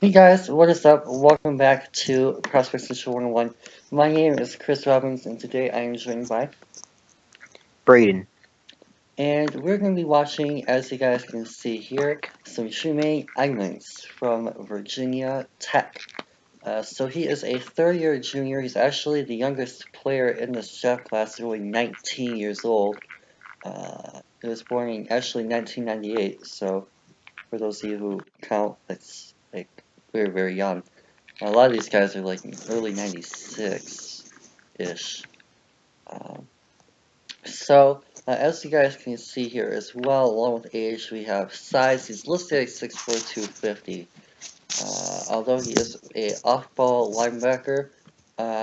Hey guys, what is up? Welcome back to Prospect Social 101. My name is Chris Robbins, and today I am joined by, Braden. and we're going to be watching, as you guys can see here, some Tremaine Edmunds from Virginia Tech. So he is a third-year junior. He's actually the youngest player in this draft class, only 19 years old. He was born in actually 1998, so for those of you who count, that's like very, very young. A lot of these guys are like early 96-ish. Um, as you guys can see here as well, along with age, we have size. He's listed at 6'4", 250. Although he is a off-ball linebacker,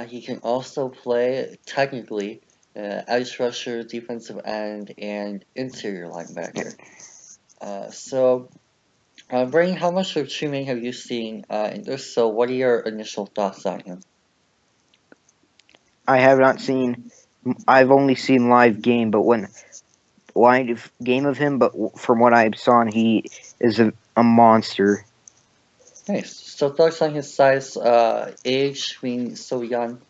he can also play, technically, edge rusher, defensive end, and interior linebacker. Brain, how much of Tremaine have you seen? And if so, what are your initial thoughts on him? I have not seen. I've only seen live game, but when live game of him. But from what I saw, he is a monster. Nice. So thoughts on his size, age being so young,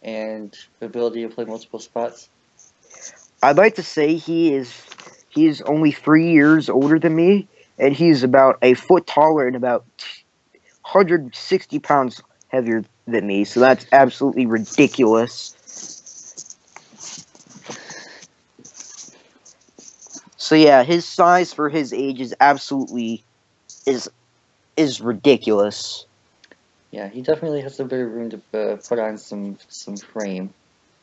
and ability to play multiple spots? I'd like to say he is only 3 years older than me, and he's about a foot taller and about 160 pounds heavier than me. So that's absolutely ridiculous. So yeah, his size for his age is absolutely is is ridiculous. Yeah, he definitely has a bit of room to put on some frame.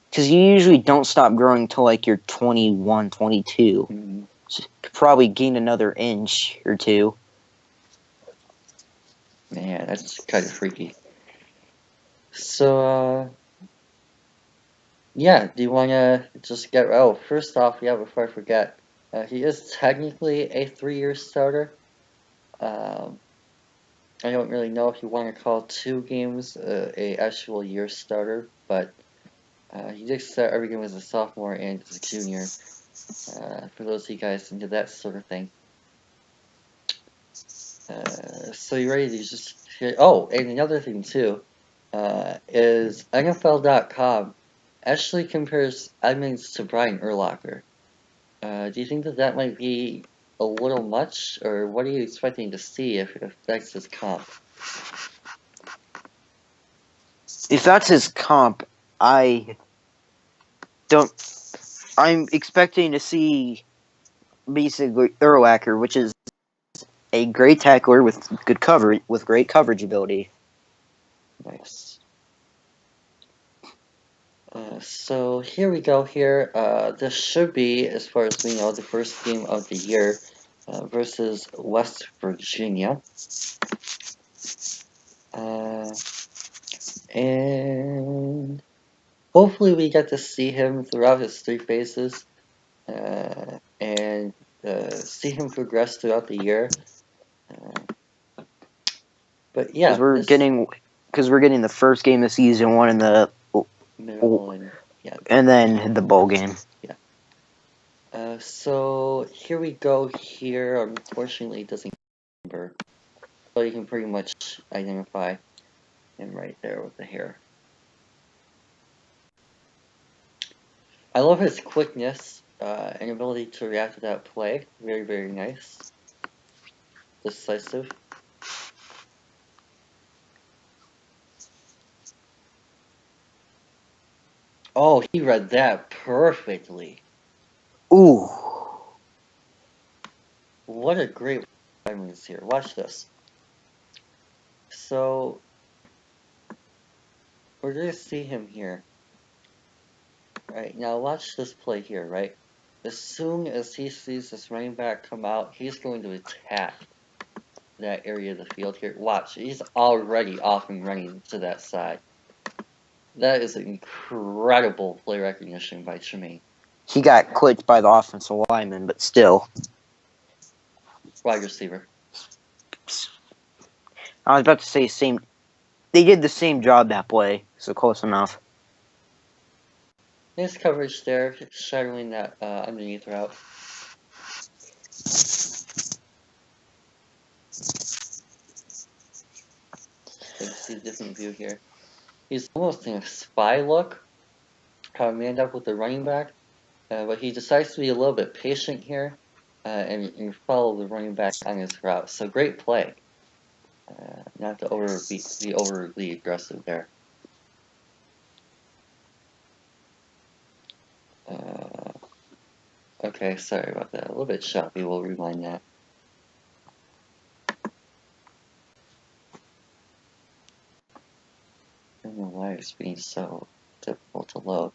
Because you usually don't stop growing till like you're 21, 22. Mm, So you could probably gain another inch or two. man, that's kind of freaky. So, yeah, do you want to just get... Oh, first off, yeah, before I forget, he is technically a 3-year starter. Um, I don't really know if you want to call 2 games a actual year starter, but he did start every game as a sophomore and as a junior. For those of you guys into that sort of thing. So you ready to just... Oh, and another thing too, is NFL.com actually compares Edmonds to Brian Urlacher. Do you think that that might be a little much, or what are you expecting to see if it affects his comp? If that's his comp, I don't. I'm expecting to see basically Urlacher, which is a great tackler with good coverage, with great coverage ability. Nice. So here we go here. This should be, as far as we know, the first game of the year versus West Virginia. And hopefully we get to see him throughout his 3 phases and see him progress throughout the year. But Because yeah, this we're getting the first game of season one in the middle and yeah, and then the bowl game. yeah. So here we go. Here, unfortunately, it doesn't number, so you can pretty much identify him right there with the hair. I love his quickness and ability to react to that play. Very, very nice. Decisive. Oh, he read that perfectly. Ooh, What a great is here. Watch this. So, we're going to see him here. Right, now watch this play here, right? As soon as he sees this running back come out, he's going to attack that area of the field here. Watch, he's already off and running to that side. That is incredible play recognition by Tremaine. he got clipped by the offensive lineman, but still. Wide receiver. I was about to say same. They did the same job that play, so close enough. Nice coverage there, shadowing that underneath route. Let's see a different view here. He's almost in a spy look, manned up with the running back, but he decides to be a little bit patient here and follow the running back on his route. So great play. Not to be overly aggressive there. Okay, sorry about that. A little bit choppy. We'll rewind that. I don't know why it's being so difficult to load.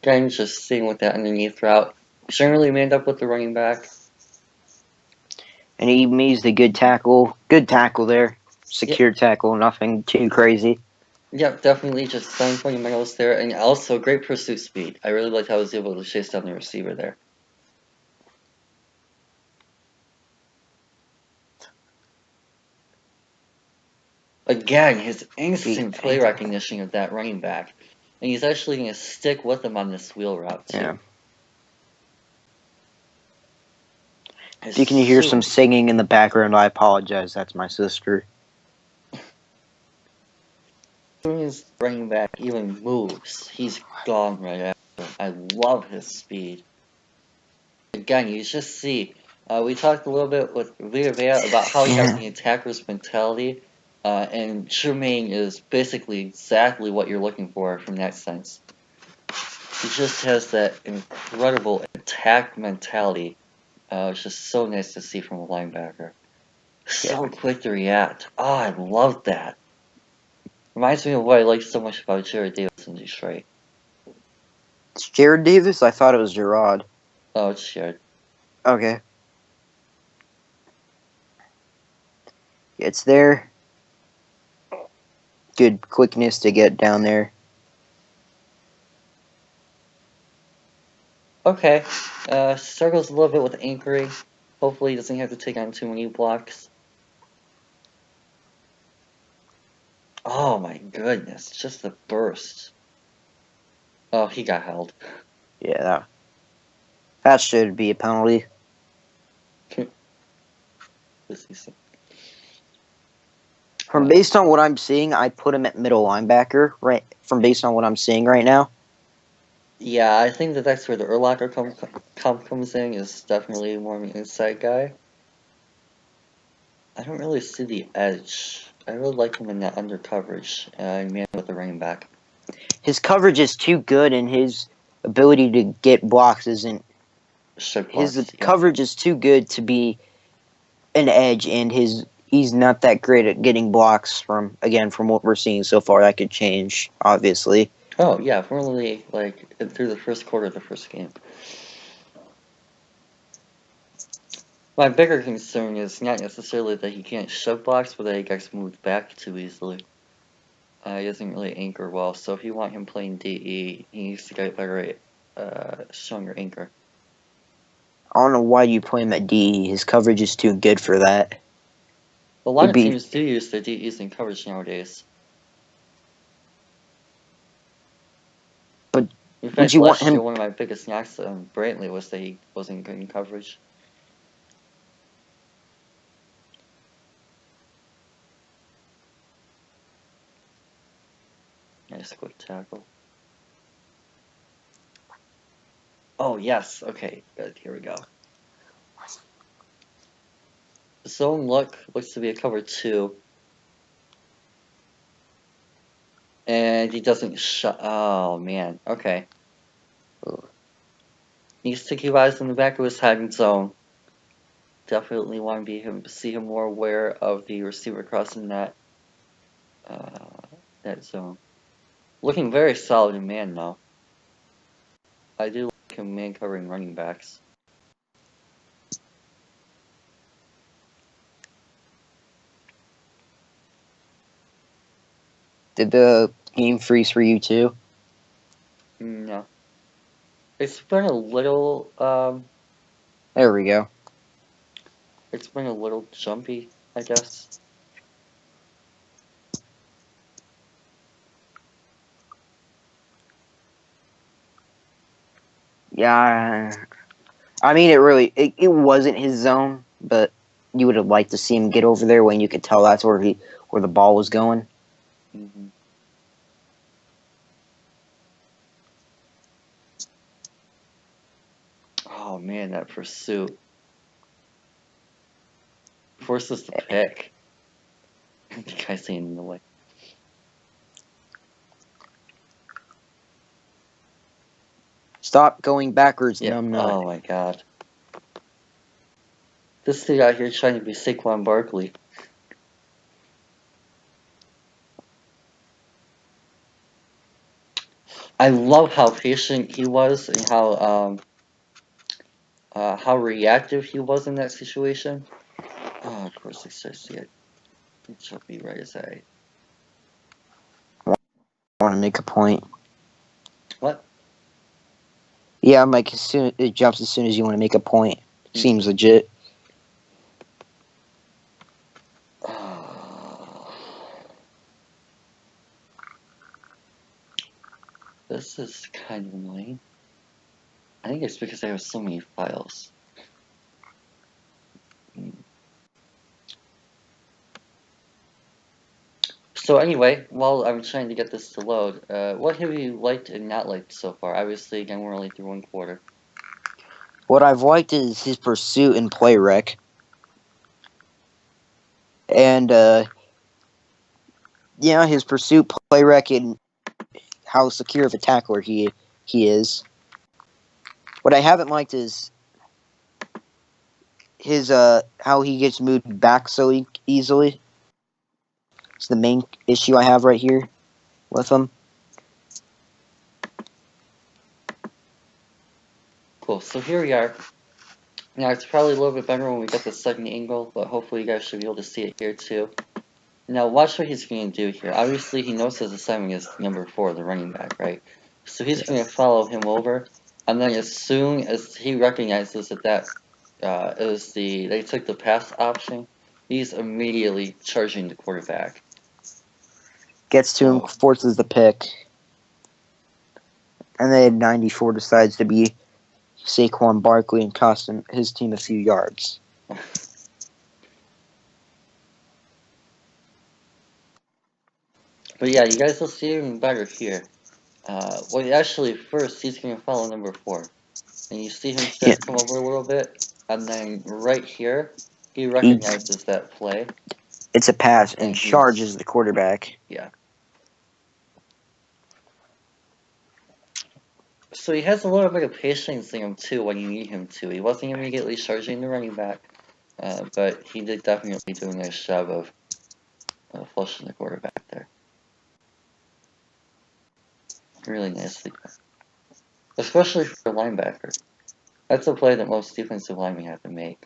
Again, just seeing what that underneath route. Generally manned up with the running back. And he makes the good tackle. Good tackle there. Secure tackle, nothing too crazy. Yep, definitely just fine fundamentals there, and also great pursuit speed. I really liked how I was able to chase down the receiver there. Again, his instant play recognition of that running back. And he's actually going to stick with him on this wheel route, too. Yeah. If you can hear some singing in the background, I apologize. That's my sister. As soon as running back even moves, he's gone right after. I love his speed. Again, you just see, we talked a little bit with Villa about how he has the attacker's mentality, and Tremaine is basically exactly what you're looking for from that sense. He just has that incredible attack mentality. It's just so nice to see from a linebacker. So quick to react. Oh, I love that. Reminds me of what I like so much about Jared Davis in Detroit. It's Jared Davis? I thought it was Gerard. Oh, it's Jared. Okay. It's there. Good quickness to get down there. Okay. Struggles a little bit with anchoring. Hopefully he doesn't have to take on too many blocks. Oh my goodness, just the burst. Oh, he got held. Yeah, that should be a penalty. From based on what I'm seeing, I put him at middle linebacker, right? From based on what I'm seeing right now. Yeah, I think that's where the Urlacher comp comes in, is definitely more of an inside guy. I don't really see the edge. I really like him in that under coverage, man with the running back. His coverage is too good, and his ability to get blocks isn't. Coverage is too good to be an edge, and he's not that great at getting blocks from what we're seeing so far. That could change, obviously. Oh yeah, we're only like through the first quarter of the first game. My bigger concern is not necessarily that he can't shove blocks, but that he gets moved back too easily. He doesn't really anchor well, so if you want him playing DE, he needs to get better at stronger anchor. I don't know why you play him at DE. His coverage is too good for that. A lot of teams do use their DEs in coverage nowadays. But in fact, last year, one of my biggest knocks on Brantley was that he wasn't good in coverage. Nice quick tackle. Oh, yes. Okay, good. Here we go. Zone looks to be a cover 2. And he doesn't shut. Oh, man. Okay. Needs to keep eyes on the back of his head in zone. Definitely want to see him more aware of the receiver crossing that zone. Looking very solid in man now. I do like him man covering running backs. Did the game freeze for you too? No. It's been a little there we go. It's been a little jumpy, I guess. Yeah, I mean, it wasn't his zone, but you would have liked to see him get over there when you could tell that's where the ball was going. Mm-hmm. Oh man, that pursuit forces the pick. The guy's staying in the way. Stop going backwards, Yeah. numbnut. Oh my god. This dude out here trying to be Saquon Barkley. I love how patient he was and how reactive he was in that situation. Oh, of course, he starts to get. It should be right as I. I want to make a point. What? Yeah, I'm like, it jumps as soon as you want to make a point. Seems legit. This is kind of annoying. I think it's because I have so many files. So anyway, while I'm trying to get this to load, what have you liked and not liked so far? Obviously, again, we're only through one quarter. What I've liked is his pursuit and play rec. And, his pursuit, play rec, and how secure of a tackler he is. What I haven't liked is his how he gets moved back so easily. It's the main issue I have right here with him. Cool, so here we are. Now, it's probably a little bit better when we get the second angle, but hopefully you guys should be able to see it here too. Now, watch what he's going to do here. Obviously, he knows his assignment is number 4, the running back, right? So he's going to follow him over, and then as soon as he recognizes that they took the pass option, he's immediately charging the quarterback. Gets to him, forces the pick. And then 94 decides to be Saquon Barkley and cost his team a few yards. But yeah, you guys will see even better here. Well, actually, first he's going to follow number 4. And you see him start to come over a little bit, and then right here, he recognizes that play. It's a pass and charges the quarterback. Yeah. So he has a little bit of patience in him too when you need him to. He wasn't immediately charging the running back, but he did definitely do a nice job of flushing the quarterback there. Really nicely done. Especially for a linebacker. That's a play that most defensive linemen have to make.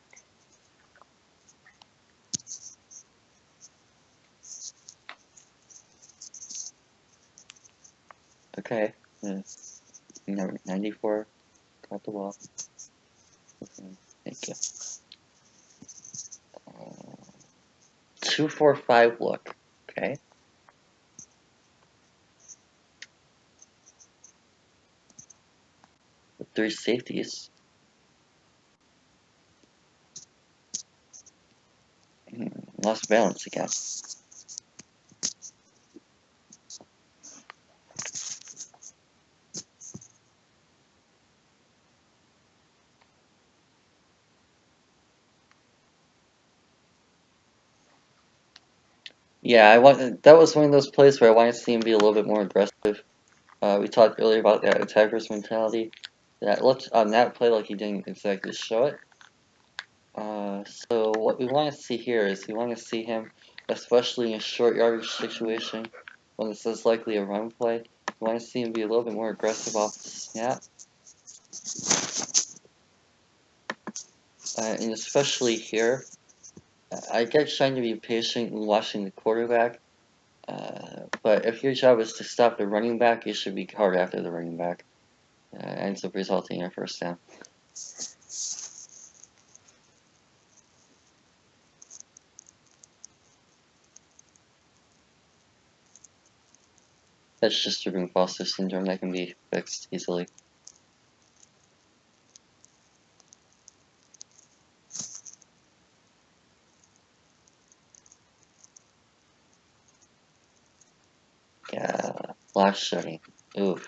Okay. 94. Got the ball. Okay. Thank you. 2-4-5 look. Okay. With 3 safeties. Lost balance again. Yeah, that was one of those plays where I wanted to see him be a little bit more aggressive. We talked earlier about that attacker's mentality. That looked on that play like he didn't exactly show it. So what we want to see here is we want to see him, especially in a short yardage situation, when this is likely a run play, we want to see him be a little bit more aggressive off the snap. And especially here, I get trying to be patient in watching the quarterback. But if your job is to stop the running back, you should be hard after the running back. Ends up resulting in a first down. That's just cerebral imposter syndrome that can be fixed easily. Block shutting. Oof.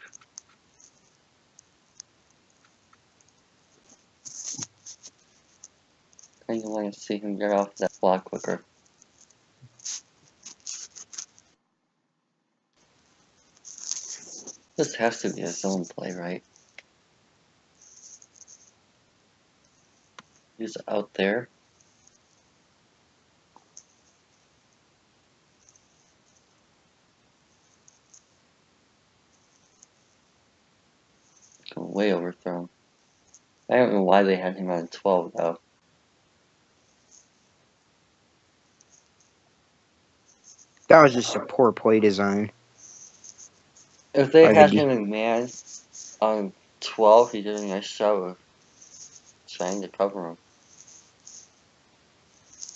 I think I want to see him get off that block quicker. This has to be a zone play, right? He's out there. Going way overthrown. I don't know why they had him on 12 though. That was just a poor play design. If they By had the him in man on 12, he did a nice job of trying to cover him.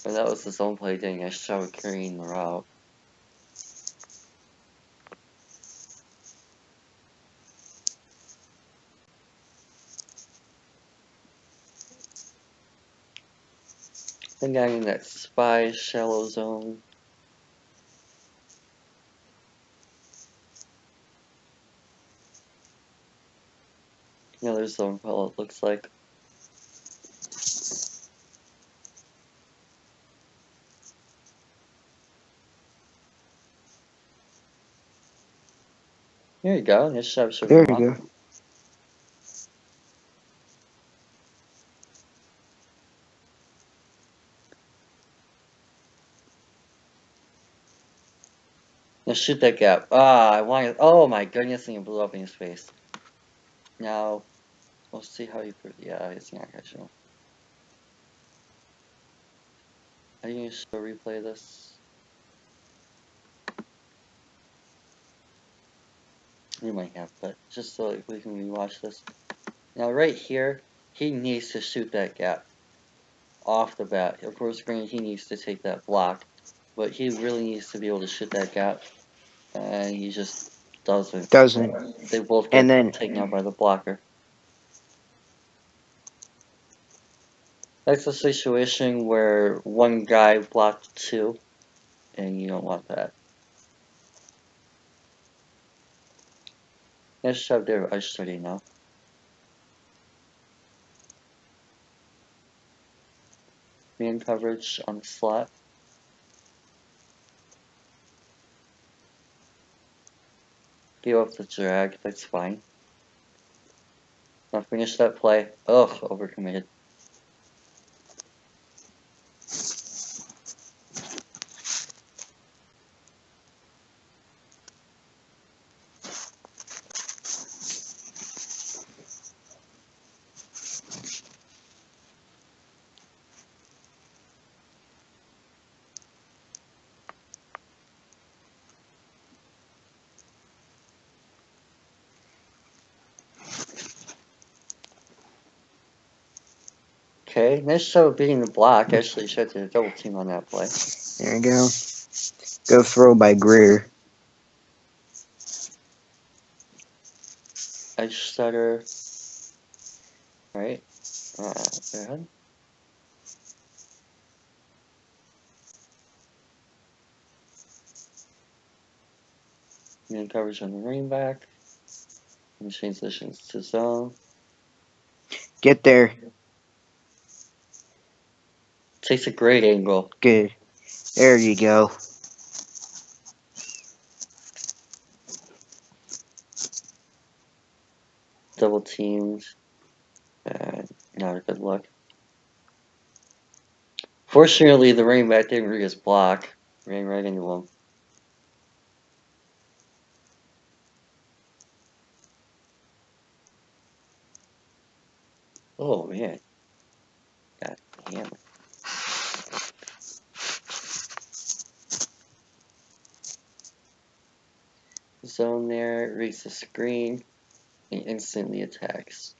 But that was his own play, doing a nice job of carrying the route. Then got in that spy shallow zone. Another zone call, it looks like. There you go, nice job showing There him you off. go. Now shoot that gap. Ah, I wanted. Oh my goodness, and it blew up in his face. Now, we'll see how he. Yeah, it's not gonna show. Are you gonna show replay this? You might have, but just so we can rewatch this. Now, right here, he needs to shoot that gap off the bat. Of course, granted, he needs to take that block, but he really needs to be able to shoot that gap, and he just doesn't. Doesn't. They both And get then taken out by the blocker. That's a situation where one guy blocked two, and you don't want that. Nice shove there, ice study now. Man coverage on the slot. Give up the drag, that's fine. Now finish that play. Ugh, overcommitted. Okay, nice job of beating the block. Actually, should have did a double team on that play. there you go. Go throw by Greer. Ice stutter. Right. Go ahead. Man coverage on the running back. And transitions to zone. Get there. Takes a great angle. Good. There you go. Double teamed. Not a good look. Fortunately, the running back didn't read his block. Ran right into him. Oh man. God damn it. Zone there, reads the screen, and instantly attacks.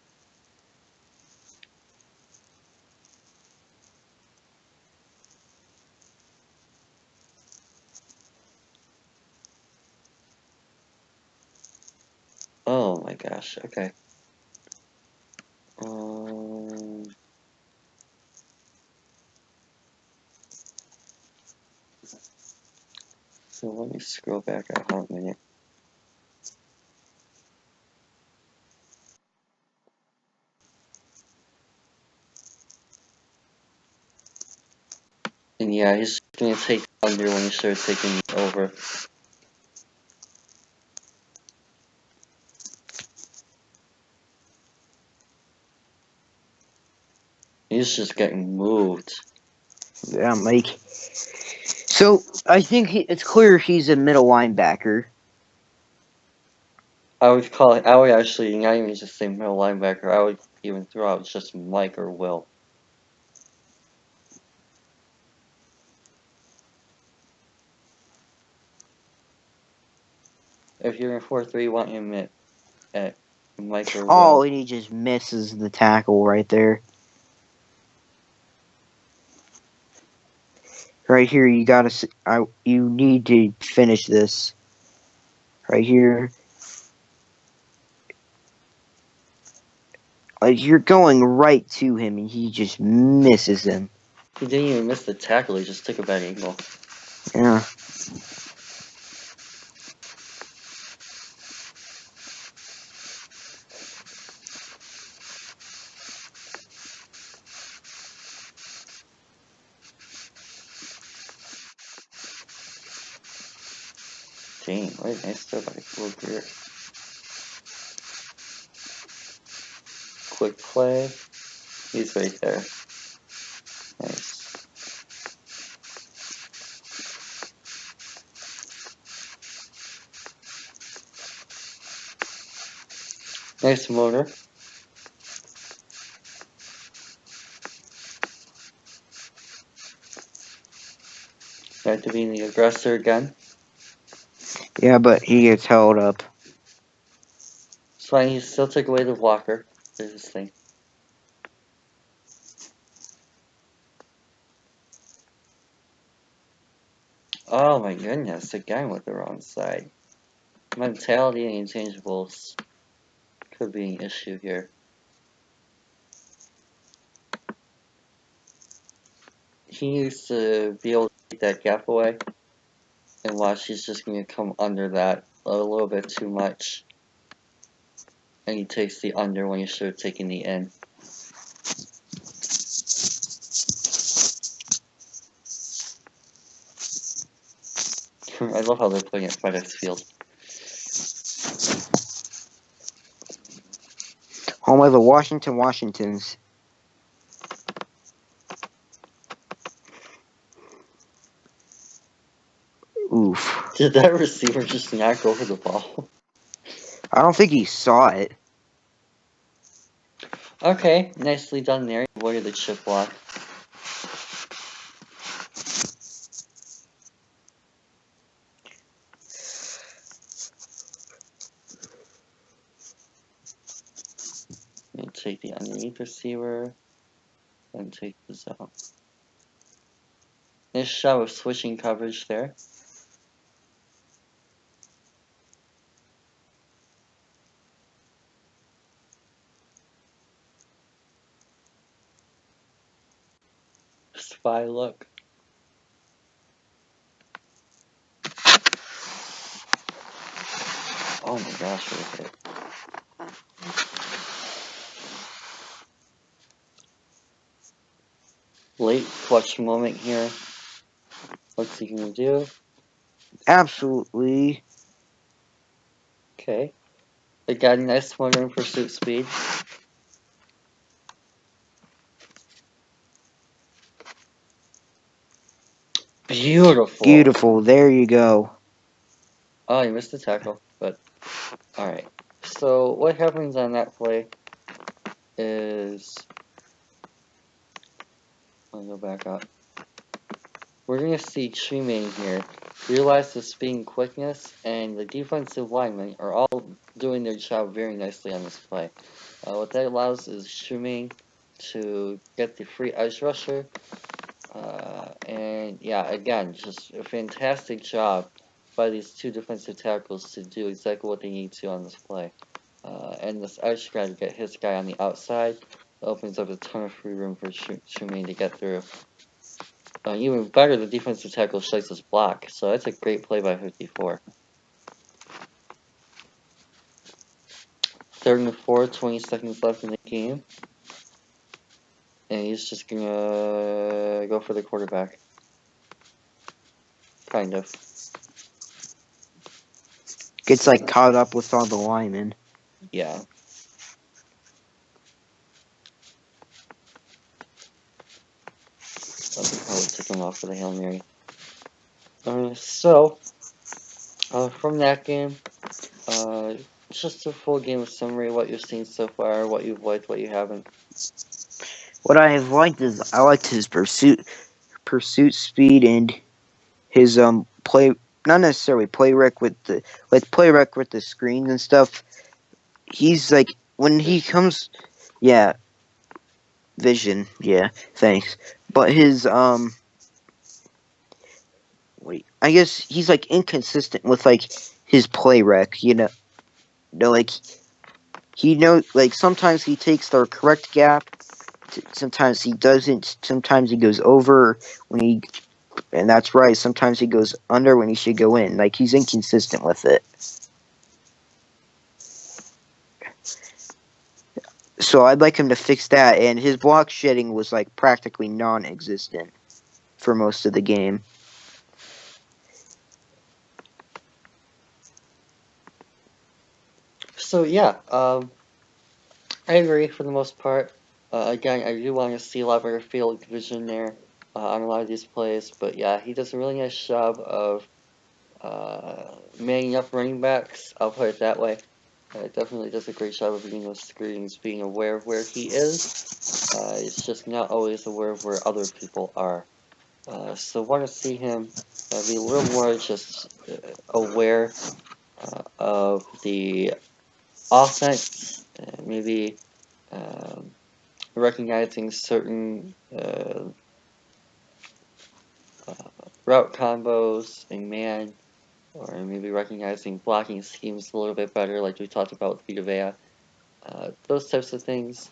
Oh my gosh, okay. So let me scroll back a hot minute. And yeah, he's just gonna take under when he should have taken over. He's just getting moved. Yeah, Mike. So I think it's clear he's a middle linebacker. I would actually not even just say middle linebacker. I would even throw out just Mike or Will. If you're in 4-3, you want him at Mike or Oh, Will. and he just misses the tackle right there. Right here, you need to finish this. Right here. Like, you're going right to him, and he just misses him. He didn't even miss the tackle, he just took a bad angle. Yeah. Dang, what a nice throw by Will Greer. Quick play. He's right there. Nice. Nice motor. Back to being the aggressor again. Yeah, but he gets held up. It's fine, he still took away the blocker. There's this thing. Oh my goodness, again with the wrong side. Mentality and intangibles could be an issue here. He needs to be able to take that gap away. And watch, he's just going to come under that a little bit too much. And he takes the under when he should have taken the in. I love how they're playing at FedEx Field. Home of the Washingtons. Oof. Did that receiver just not go for the ball? I don't think he saw it. Okay, nicely done there. Avoided the chip block. And take the underneath receiver. And take the zone. Nice shot of switching coverage there. Spy look. Oh my gosh, what a hit. Late clutch moment here. What's he gonna do? Absolutely. Okay. They got a nice one in pursuit speed. Beautiful. Beautiful. There you go. Oh, he missed the tackle, but alright. So what happens on that play is I'll go back up. We're gonna see Tremaine here realize the speed and quickness, and the defensive linemen are all doing their job very nicely on this play. What that allows is Tremaine to get the free edge rusher, and yeah, again, just a fantastic job by these two defensive tackles to do exactly what they need to on this play. And this edge guy to get his guy on the outside opens up a ton of free room for Tremaine to get through. Even better, the defensive tackle slices his block, so that's a great play by 54. 3rd and 4, 20 seconds left in the game. And he's just gonna go for the quarterback. kind of. Gets like caught up with all the linemen. Yeah. That's probably took him off for the Hail Mary. From that game, just a full game summary, what you've seen so far, what you've liked, what you haven't. What I have liked is I liked his pursuit speed and his play, not necessarily play rec with the screens and stuff. He's like when he comes, yeah, vision, yeah, thanks. But his wait, I guess he's like inconsistent with like his play rec, like he knows like sometimes he takes the correct gap, sometimes he doesn't, sometimes he goes over when he, and that's right, sometimes he goes under when he should go in. Like he's inconsistent with it. So I'd like him to fix that, and his block shedding was like practically non-existent for most of the game. So yeah, I agree for the most part. Again, I do want to see a lot better field vision there on a lot of these plays, but yeah, he does a really nice job of manning up running backs. I'll put it that way. Definitely does a great job of reading those screens, being aware of where he is. It's just not always aware of where other people are. So want to see him be a little more just aware of the offense, maybe recognizing certain route combos in man, or maybe recognizing blocking schemes a little bit better, like we talked about with Vita Vea. Those types of things.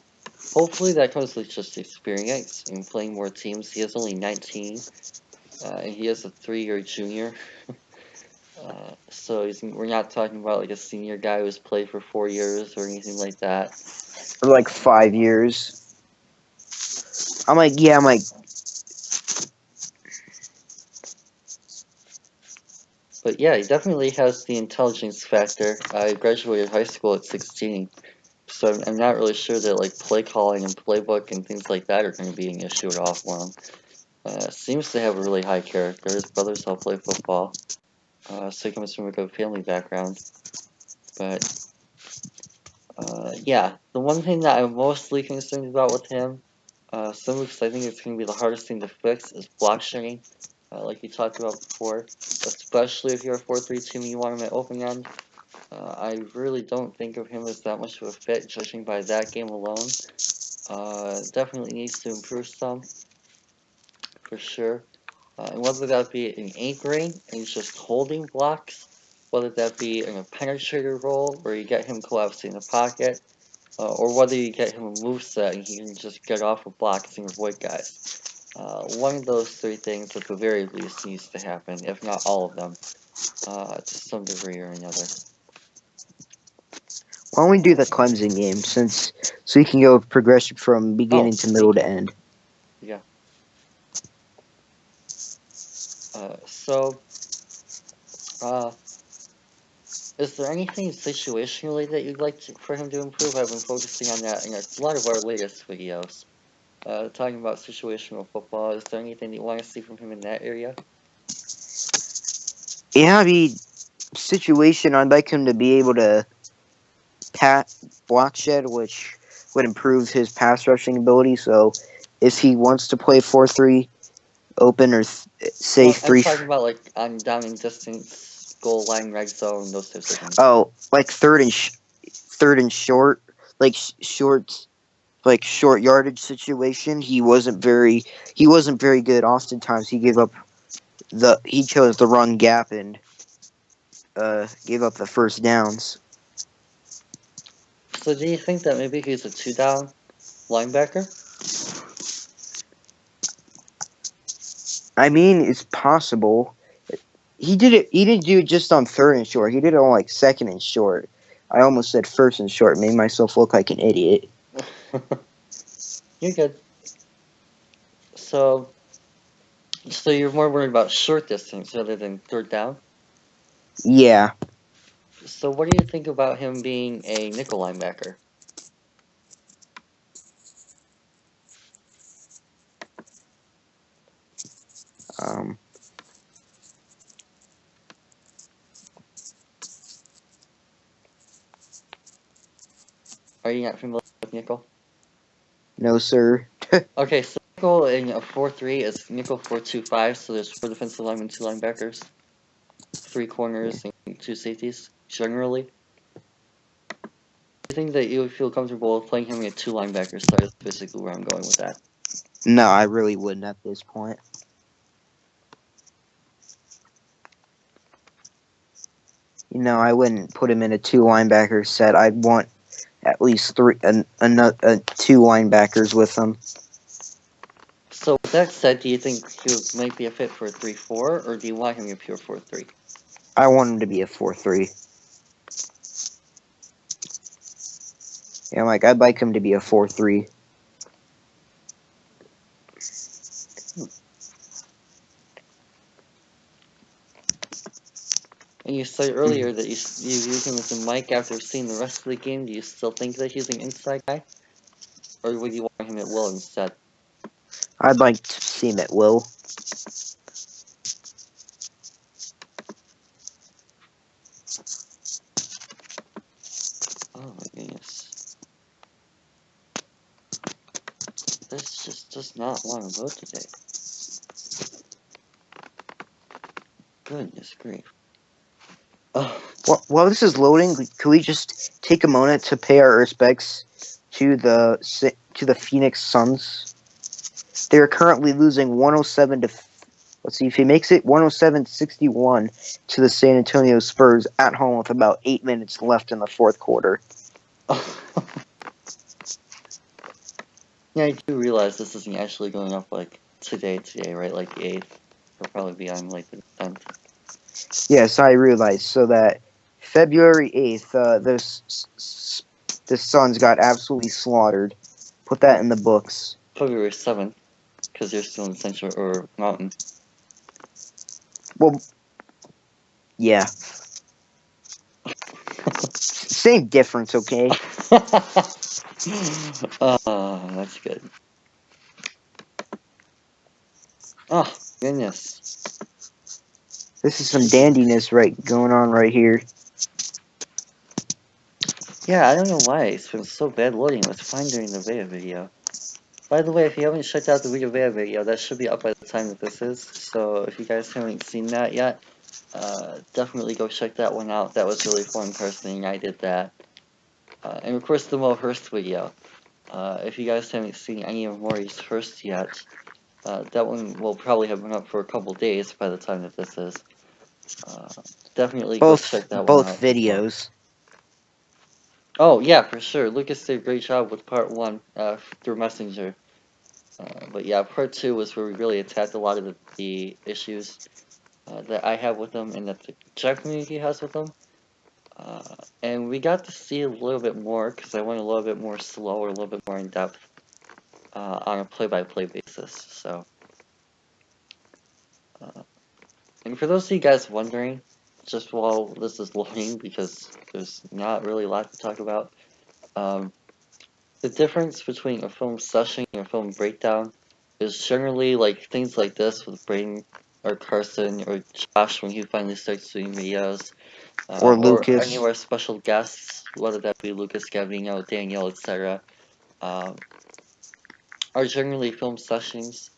Hopefully that comes with just experience in playing more teams. He is only 19, and he is a 3-year junior. So we're not talking about like a senior guy who's played for 4 years or anything like that. Or like 5 years. I'm like, But yeah, he definitely has the intelligence factor. I graduated high school at 16, so I'm not really sure that like play calling and playbook and things like that are going to be an issue at all for him. Seems to have a really high character. His brothers all play football, so he comes from a good family background. But yeah, the one thing that I'm mostly concerned about with him, simply because I think it's going to be the hardest thing to fix, is block shedding. Like we talked about before, especially if you're a 4-3 team and you want him at open end. I really don't think of him as that much of a fit, judging by that game alone. Definitely needs to improve some, for sure. And whether that be in anchoring and just holding blocks, whether that be in a penetrator role where you get him collapsing in the pocket, or whether you get him a moveset and he can just get off of blocks and avoid guys. One of those three things at the very least needs to happen, if not all of them, to some degree or another. why don't we do the Clemson game so you can go progression from beginning to middle to end. Yeah. Is there anything situationally that you'd like for him to improve? I've been focusing on that in a lot of our latest videos. Talking about situational football, is there anything that you want to see from him in that area? Yeah, situation, I'd like him to be able to block shed, which would improve his pass rushing ability. So if he wants to play 4-3 open or say 3, I'm talking about like on down and distance, goal line, red zone, those types of things. Oh, like third and short, like short yardage situation. He wasn't very good. Oftentimes he chose the run gap and gave up the first downs. So do you think that maybe he's a 2-down linebacker? I mean, it's possible. He didn't do it just on third and short. He did it on like second and short. I almost said first and short. Made myself look like an idiot. You're good. So, So you're more worried about short distance rather than third down? Yeah. So what do you think about him being a nickel linebacker? Um, Are you not familiar with nickel? no, sir. Okay, so nickel in a 4-3 is nickel 4-2-5, so there's 4 defensive linemen, 2 linebackers, 3 corners, and 2 safeties, generally. Do you think that you would feel comfortable playing him at 2 linebackers? So that's basically where I'm going with that. No, I really wouldn't at this point. You know, I wouldn't put him in a 2 linebacker set. I'd want at least 2 linebackers with him. So with that said, do you think he might be a fit for a 3-4, or do you want him to be a pure 4-3? I want him to be a 4-3. Yeah, I'd like him to be a 4-3. And you said earlier that you use him as a mic after seeing the rest of the game. Do you still think that he's an inside guy? Or would you want him at will instead? I'd like to see him at will. Oh my goodness. This just does not want to load today. Goodness grief. Oh. While this is loading, could we just take a moment to pay our respects to the Phoenix Suns? They are currently losing 107 to. Let's see if he makes it 107-61 to the San Antonio Spurs at home with about 8 minutes left in the fourth quarter. Yeah, I do realize this isn't actually going up like today, right? Like the 8th. It'll probably be on like the 10th. Yes, I realize. So that February 8th, the Suns got absolutely slaughtered. Put that in the books. February 7th, because you're still in Central or Mountain. Well, yeah. Same difference, okay? That's good. Oh, goodness. This is some dandiness going on right here. Yeah, I don't know why it's been so bad loading. It was fine during the beta video. By the way, if you haven't checked out the beta video, that should be up by the time that this is. So if you guys haven't seen that yet, definitely go check that one out. That was really fun personally. I did that. And of course the Mo Hurst video. If you guys haven't seen any of Maurice Hurst yet, that one will probably have been up for a couple days by the time that this is. Definitely go check that one out. Both videos. Oh, yeah, for sure. Lucas did a great job with part 1 through Messenger. But yeah, part 2 was where we really attacked a lot of the issues that I have with them and that the chat community has with them. And we got to see a little bit more because I went a little bit more slow or a little bit more in depth on a play-by-play basis. So, and for those of you guys wondering, just while this is loading, because there's not really a lot to talk about, the difference between a film session and a film breakdown is generally like things like this with Braden or Carson or Josh when he finally starts doing videos, Or or Lucas. any of our special guests, whether that be Lucas, Gavino, Danielle, etc., are generally film sessions.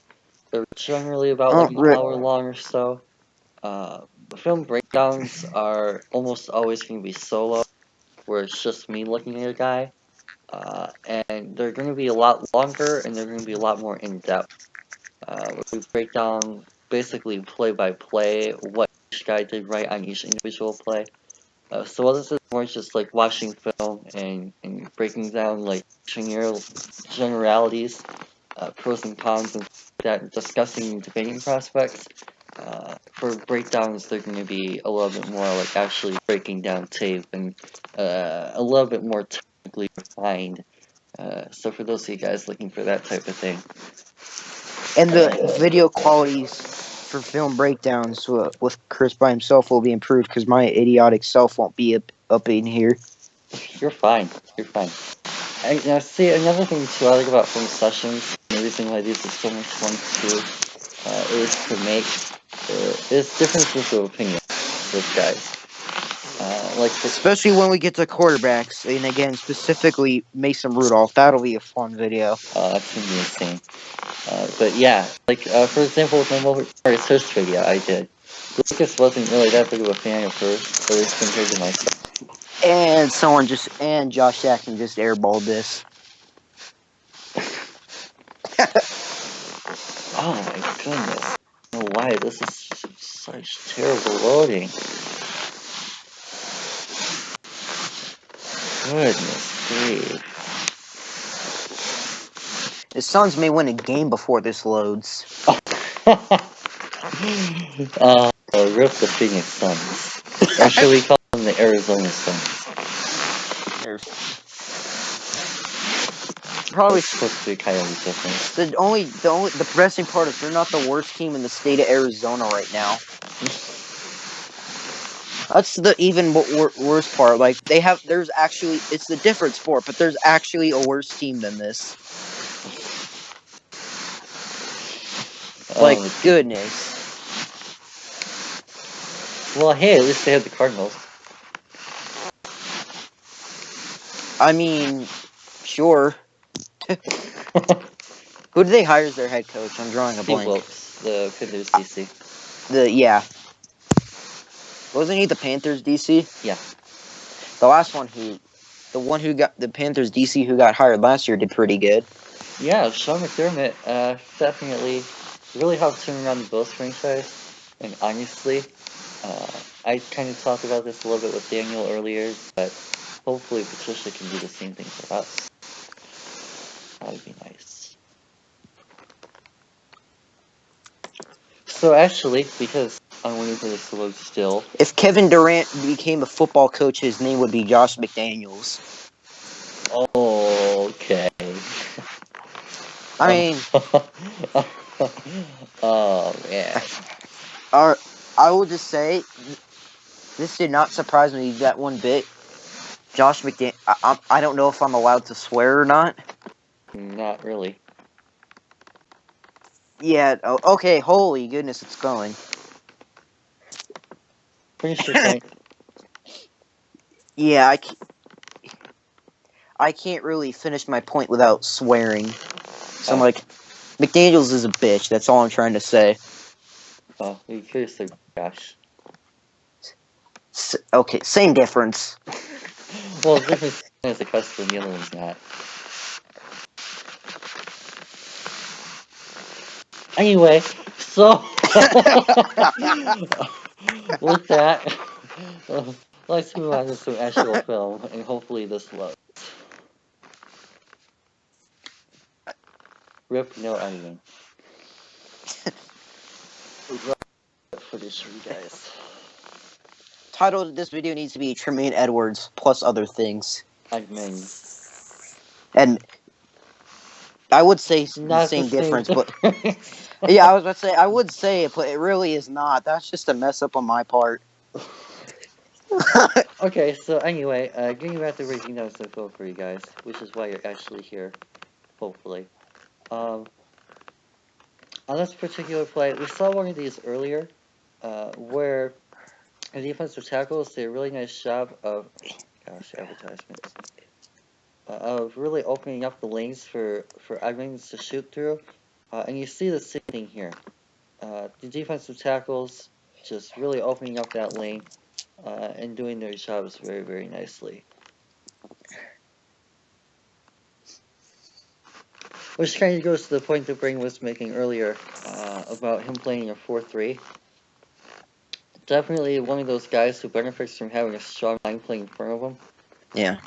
They're generally about like an hour long or so. Film breakdowns are almost always going to be solo, where it's just me looking at a guy. And they're going to be a lot longer and they're going to be a lot more in-depth. We break down basically play by play what each guy did right on each individual play. So while this is more just like watching film and breaking down like generalities, pros and cons and that, discussing debating prospects, for breakdowns they're going to be a little bit more like actually breaking down tape and a little bit more technically refined. So for those of you guys looking for that type of thing. And the video quality's for film breakdowns with Chris by himself will be improved because my idiotic self won't be up in here. You're fine. You're fine. And now, see, another thing too I like about film sessions, and the reason why these are so much fun too, is to make is differences of opinion with guys. Especially when we get to quarterbacks, and again, specifically Mason Rudolph. That'll be a fun video. That's gonna be insane. But yeah, for example, with my Morris Host video I did, Lucas wasn't really that big of a fan of hers, at least compared to myself. And Josh Jackson just airballed this. Oh my goodness. I don't know why this is such terrible loading. Goodness grief. The Suns may win a game before this loads. Rip the Phoenix Suns. Or should we call them the Arizona Suns? Probably supposed to be kind of different. The pressing part is they're not the worst team in the state of Arizona right now. That's the even worst part. Like it's a different sport, but there's actually a worse team than this. Like, goodness. Well, hey, at least they have the Cardinals. I mean, sure. Who do they hire as their head coach? I'm drawing a blank. Wilkes, the Panthers DC. Wasn't he the Panthers DC? Yeah. The Panthers DC who got hired last year did pretty good. Yeah, Sean McDermott definitely really helped turn around the Bills franchise. And honestly, I kind of talked about this a little bit with Daniel earlier, but hopefully Patricia can do the same thing for us. That would be nice. So actually, because I'm waiting for this to load still. If Kevin Durant became a football coach, his name would be Josh McDaniels. Okay. I mean... oh, man. I will just say, this did not surprise me that one bit. Josh McDaniels... I don't know if I'm allowed to swear or not. Not really. Yeah, okay, holy goodness, it's going. Finish your point. Yeah, I can't really finish my point without swearing. So I'm like, McDaniels is a bitch, that's all I'm trying to say. Oh, you could have said gosh. Okay, same difference. Well, the difference is the customer and the other one's not. Anyway, so with that, let's move on to some actual film, and hopefully this loads. Rip, no editing. Footage for you guys. Title of this video needs to be Tremaine Edmunds plus other things. And I would say the same difference, but yeah, I was about to say I would say it, but it really is not. That's just a mess up on my part. Okay, so anyway, getting back to breaking down some film for you guys, which is why you're actually here, hopefully. On this particular play, we saw one of these earlier, where the defensive tackles did a really nice job of, advertisements, of really opening up the lanes for Edmunds to shoot through, and you see the same thing here. The defensive tackles just really opening up that lane, and doing their jobs very, very nicely. Which kind of goes to the point that Braden was making earlier, about him playing a 4-3. Definitely one of those guys who benefits from having a strong line playing in front of him. Yeah.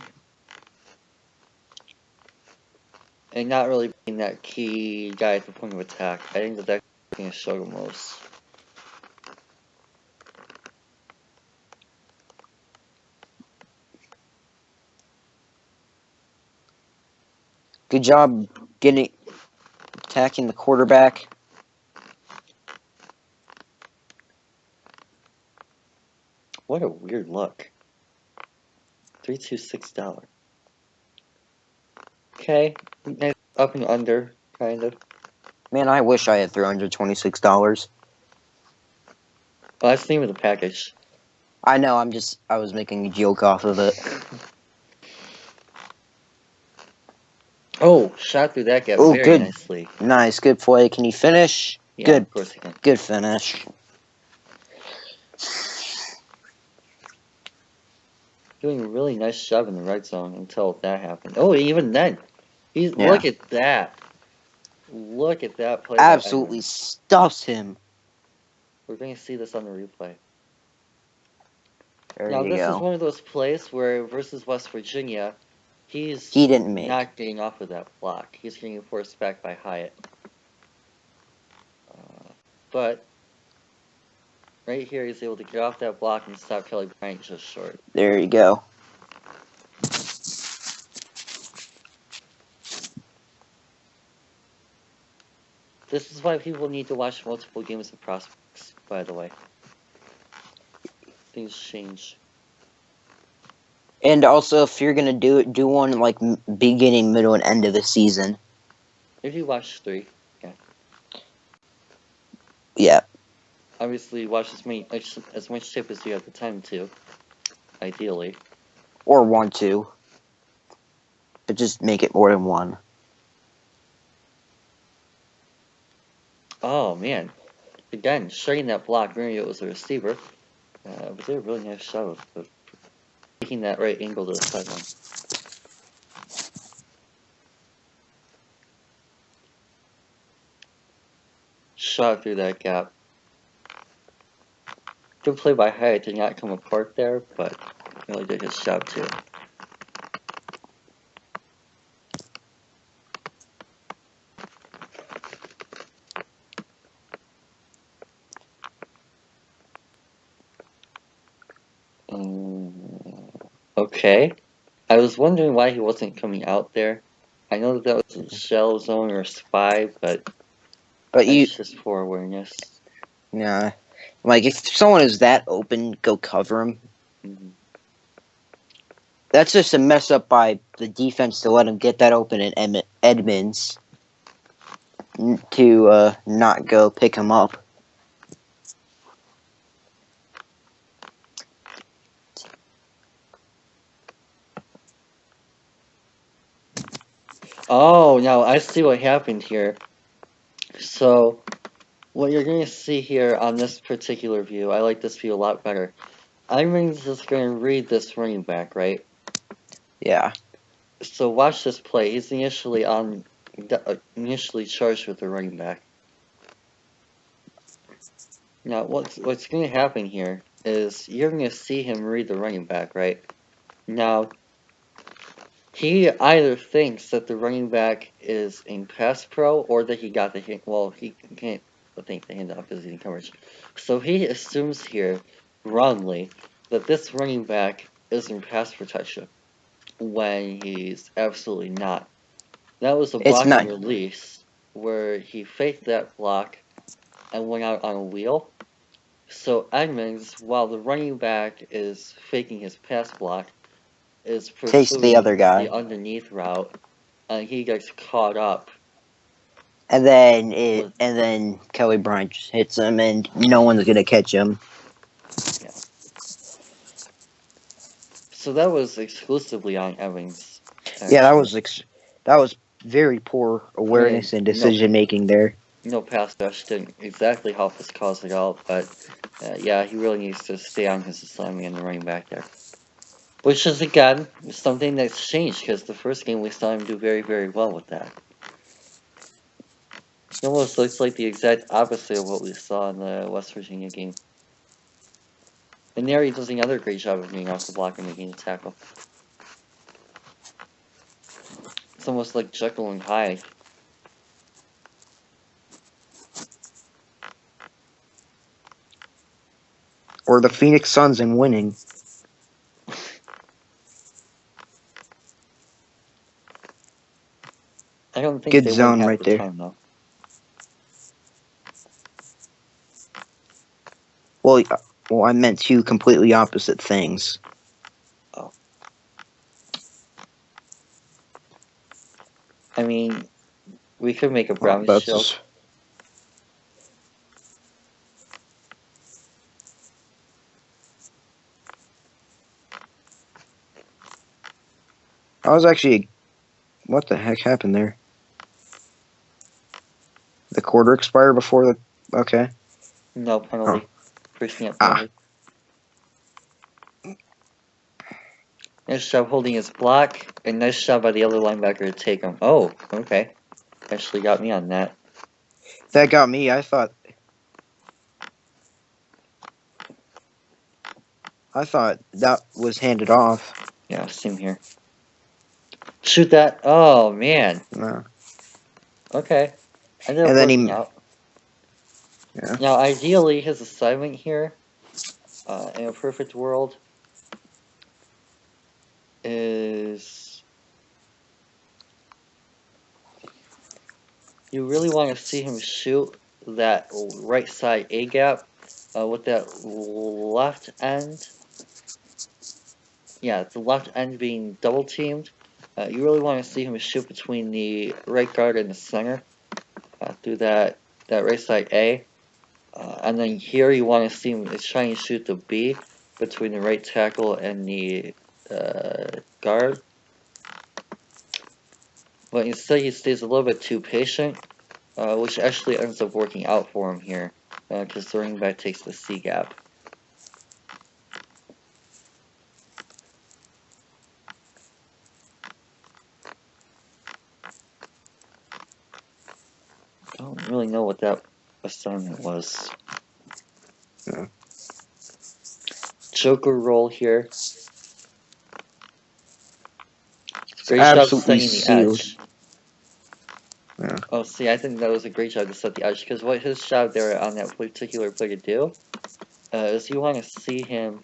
And not really being that key guy at the point of attack. I think that's going to struggle most. Good job attacking the quarterback. What a weird look. $326. Okay, nice up and under, kind of. Man, I wish I had $326. Well, that's the name of the package. I know, I was making a joke off of it. Oh, shot through that gap Oh, very good. nicely. Nice, good play. Can he finish? Yeah, Good. of course he can. Good finish. Doing a really nice job in the red zone until that happened. Oh, even then. Yeah. Look at that. Look at that play. Absolutely stuffs him. We're going to see this on the replay. There Now, you this go. is one of those plays where, versus West Virginia, he didn't make. not getting off of that block. He's getting forced back by Hyatt. But right here, he's able to get off that block and stop Kelly Bryant just short. There you go. This is why people need to watch multiple games of prospects, by the way. Things change. And also, if you're gonna do one like beginning, middle, and end of the season. If you watch 3, yeah. Yeah. Obviously, watch as much tape as you have the time to, ideally. Or 1, 2. But just make it more than 1. Oh, man. Again, shutting that block, maybe it was a receiver. But they did a really nice job of taking that right angle to the sideline. Shot through that gap. Good play by Hyatt, did not come apart there, but he really did his job too. Okay. I was wondering why he wasn't coming out there. I know that was a shell zone or spy, but it's just poor awareness. Yeah. Like, if someone is that open, go cover him. Mm-hmm. That's just a mess up by the defense to let him get that open in Edmunds to not go pick him up. Oh, now I see what happened here. So, what you're going to see here on this particular view, I like this view a lot better. Edmunds is going to read this running back, right? Yeah. So watch this play. He's initially charged with the running back. Now, what's going to happen here is you're going to see him read the running back, right? Now, he either thinks that the running back is in pass pro or that he got the hit. Well, he can't think the handoff because he's in coverage. So he assumes here, wrongly, that this running back is in pass protection when he's absolutely not. That was a block and release where he faked that block and went out on a wheel. So Edmunds, while the running back is faking his pass block, is pursuing the other guy. the underneath route, and he gets caught up. And then Kelly Bryant just hits him, and no one's gonna catch him. Yeah. So that was exclusively on Evans. Yeah, that was very poor awareness and decision making there. No pass rush didn't exactly help his cause at all, but yeah, he really needs to stay on his assignment and the running back there. Which is, again, something that's changed, because the first game we saw him do very, very well with that. It almost looks like the exact opposite of what we saw in the West Virginia game. And there he does another great job of getting off the block and making a tackle. It's almost like Jekyll and Hyde. Or the Phoenix Suns in winning. I don't think good they zone win right half there. the time, though. Well, Well, I meant two completely opposite things. Oh. I mean, we could make a brownish That's joke. just... I was actually... What the heck happened there? The quarter expired before the... Okay. No penalty. Pushing up Ah. penalty. Nice job holding his block, and nice job by the other linebacker to take him. Oh, okay. Actually got me on that. That got me. I thought that was handed off. Yeah, same here. Shoot that. Oh, man. No. Okay. Ended up And then working he... out. Yeah. Now, ideally, his assignment here, in a perfect world, is... You really want to see him shoot that right side A gap with that left end. Yeah, the left end being double teamed. You really want to see him shoot between the right guard and the center through that right side A. And then here you want to see him trying to shoot the B between the right tackle and the guard. But instead he stays a little bit too patient, which actually ends up working out for him here, because the running back takes the C gap. I don't really know what that assignment was. Yeah. Joker roll here. Great job Absolutely setting the sealed. edge. Yeah. Oh, see, I think that was a great job to set the edge, because what his job there on that particular play to do is you want to see him,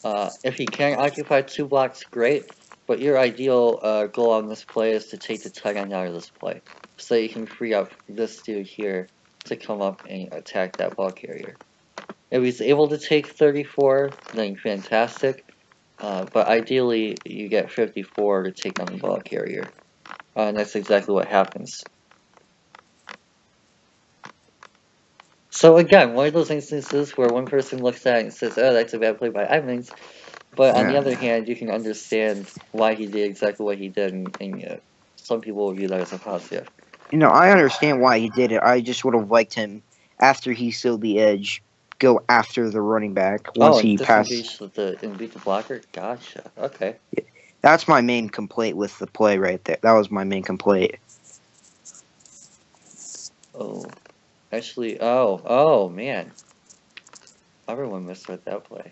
if he can occupy 2 blocks, great, but your ideal goal on this play is to take the tight end out of this play, so you can free up this dude here to come up and attack that ball carrier. If he's able to take 34, then fantastic, but ideally you get 54 to take on the ball carrier, and that's exactly what happens. So again, one of those instances where one person looks at it and says, oh, that's a bad play by Edmunds, but on the other hand, you can understand why he did exactly what he did, and some people will view that as a positive. You know, I understand why he did it. I just would have liked him, after he sealed the edge, go after the running back once he passed. And beat the blocker? Gotcha. Okay. That's my main complaint with the play right there. That was my main complaint. Oh. Actually, oh, man. Everyone misread that play.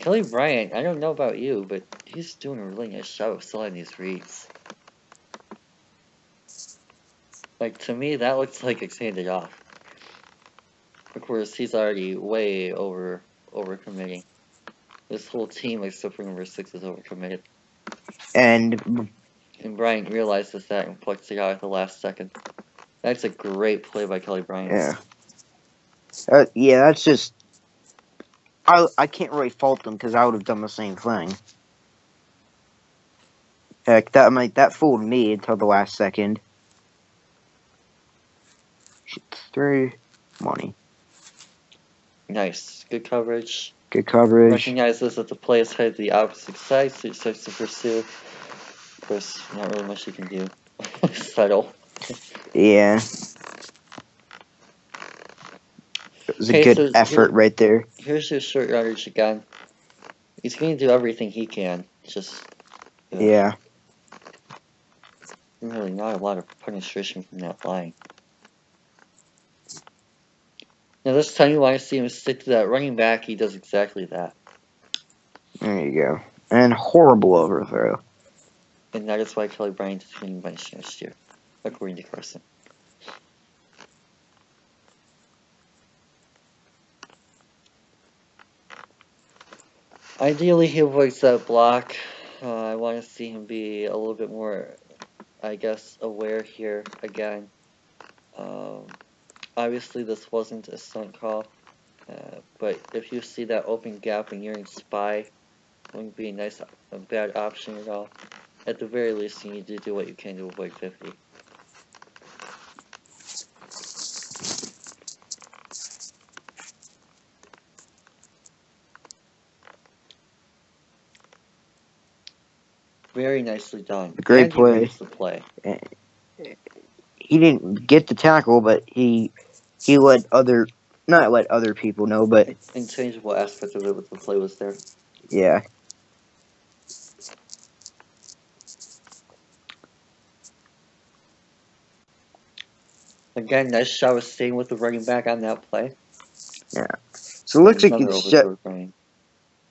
Kelly Bryant, I don't know about you, but he's doing a really nice job of selling these reads. Like, to me, that looks like it's handed off. Of course, he's already way overcommitting. This whole team, except for number 6, is overcommitted. And Bryant realizes that and plucks it out at the last second. That's a great play by Kelly Bryant. Yeah. Yeah, that's just... I can't really fault them, because I would have done the same thing. Heck, that fooled me until the last second. 3 money. Nice. Good coverage. Good coverage. Recognizes that the play is headed to the opposite side, so he starts to pursue. Of course, not really much you can do. Settle. Yeah. It was a good effort right there. Here's your short yardage again. He's going to do everything he can. Just... Yeah. Really not a lot of penetration from that line. Now this time you want to see him stick to that running back, he does exactly that. There you go. And horrible overthrow. And that is why Kelly Bryant is being benched next year, according to Carson. Ideally he avoids that block. I want to see him be a little bit more, I guess, aware here again. Obviously, this wasn't a stunt call, but if you see that open gap and you're in spy, wouldn't be a bad option at all. At the very least, you need to do what you can to avoid 50. Very nicely done. Great and play. He reads the play. He didn't get the tackle, but he let not let other people know, but Intangible aspect of it with the play was there. yeah. Again, nice job of staying with the running back on that play. Yeah. So it looks like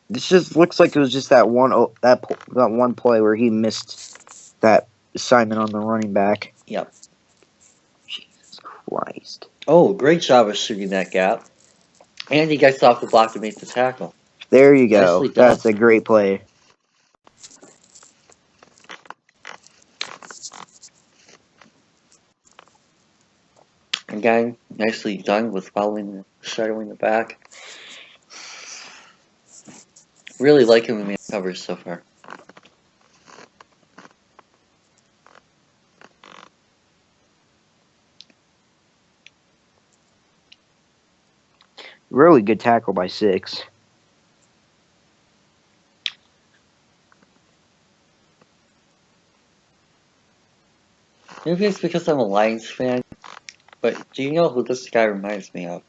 this just looks like it was just that one play where he missed that assignment on the running back. Yep. Jesus Christ. Oh, great job of shooting that gap. And he gets off the block to make the tackle. There you go. Nicely done. That's a great play. Again, nicely done with shadowing the back. Really like him in man coverage so far. Really good tackle by 6. Maybe it's because I'm a Lions fan, but do you know who this guy reminds me of?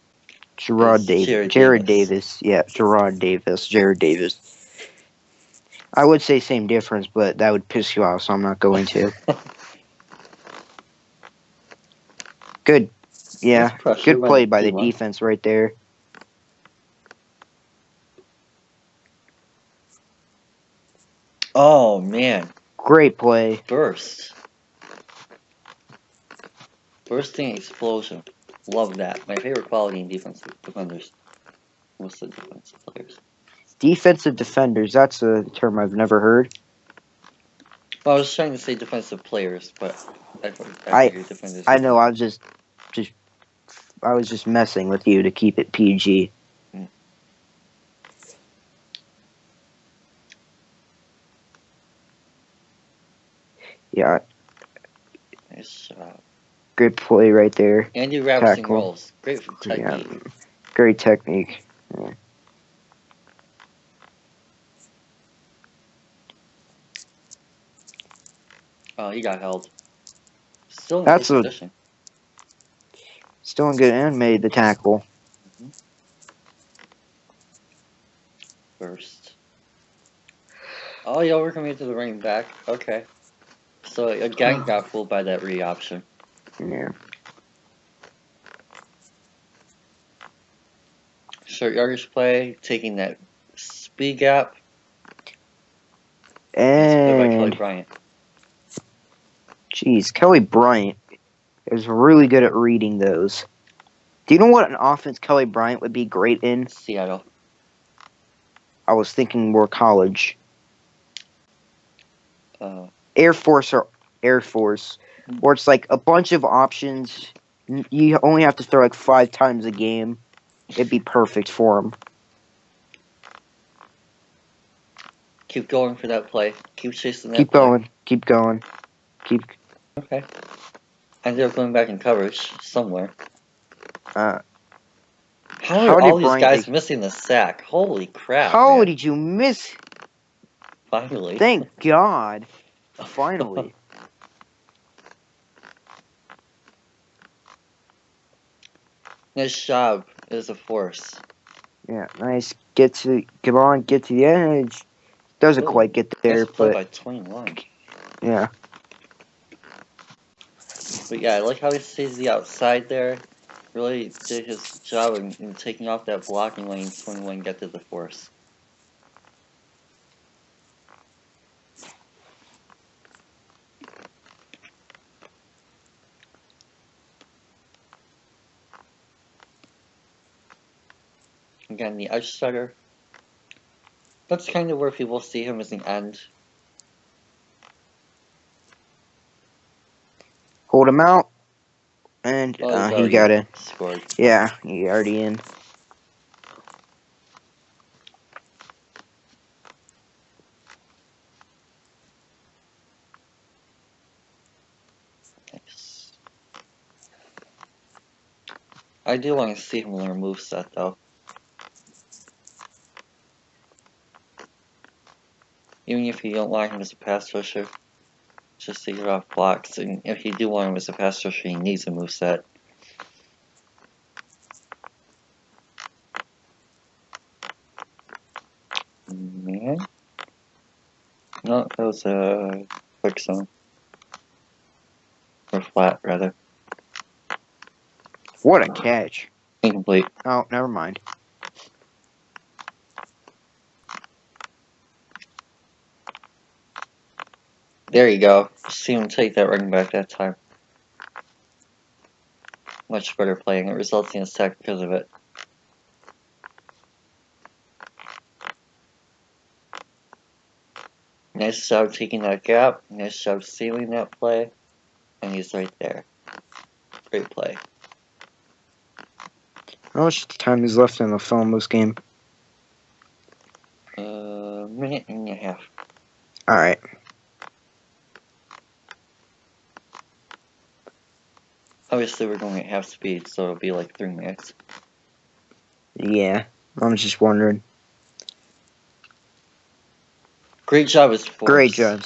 Jared Davis. Yeah, Jared Davis. I would say same difference, but that would piss you off, so I'm not going to. Good. Yeah, good play by the defense right there. Oh, man. Great play. Burst. Bursting explosion. Love that. My favorite quality in defensive defenders. Most of the defensive players. Defensive defenders. That's a term I've never heard. Well, I was trying to say defensive players, but I defenders. I know. I was just messing with you to keep it PG. Mm. Yeah. Nice job. Good play right there. Andy Robinson rolls. Great technique. Yeah. Great technique. Yeah. Oh, he got held. Still in good position. Still in good and made the tackle. Mm-hmm. First. Oh, yeah, we're coming to the running back. Okay. So again, got fooled by that read option. Yeah. Short yardage play, taking that speed gap. And by Kelly Bryant. Jeez, Kelly Bryant is really good at reading those. Do you know what an offense Kelly Bryant would be great in? Seattle. I was thinking more college. Air Force, where it's like a bunch of options. You only have to throw like 5 times a game. It'd be perfect for him. Keep going for that play. Keep chasing that Keep play. going. Keep going. Okay. Ended up going back in coverage somewhere. How are all these guys missing the sack? Holy crap, How man. did you miss? Finally. Thank God. Finally. Nice job. It is a force. Yeah, nice. Get to the edge. Doesn't quite get there, nice play but by 21. Yeah. But yeah, I like how he stays the outside there. Really did his job in taking off that blocking lane 21 get to the force. Again, the edge setter. That's kind of where people see him as an end. Hold him out. And Oh, he's he already got it. scored. Yeah, he already in. Nice. I do want to see him learn moveset though. Even if you don't want him as a pass rusher, just to get off blocks. And if you do want him as a pass rusher, he needs a moveset. Man. No, that was a quick zone. Or flat, rather. What a catch. Incomplete. Oh, never mind. There you go. See him take that running back that time. Much better playing. It results in a sack because of it. Nice job taking that gap. Nice job sealing that play. And he's right there. Great play. How much time is left in the film this game? Minute and a half. Alright. Obviously, we're going at half speed, so it'll be like 3 minutes. Yeah, I'm just wondering. Great job as force. Great job.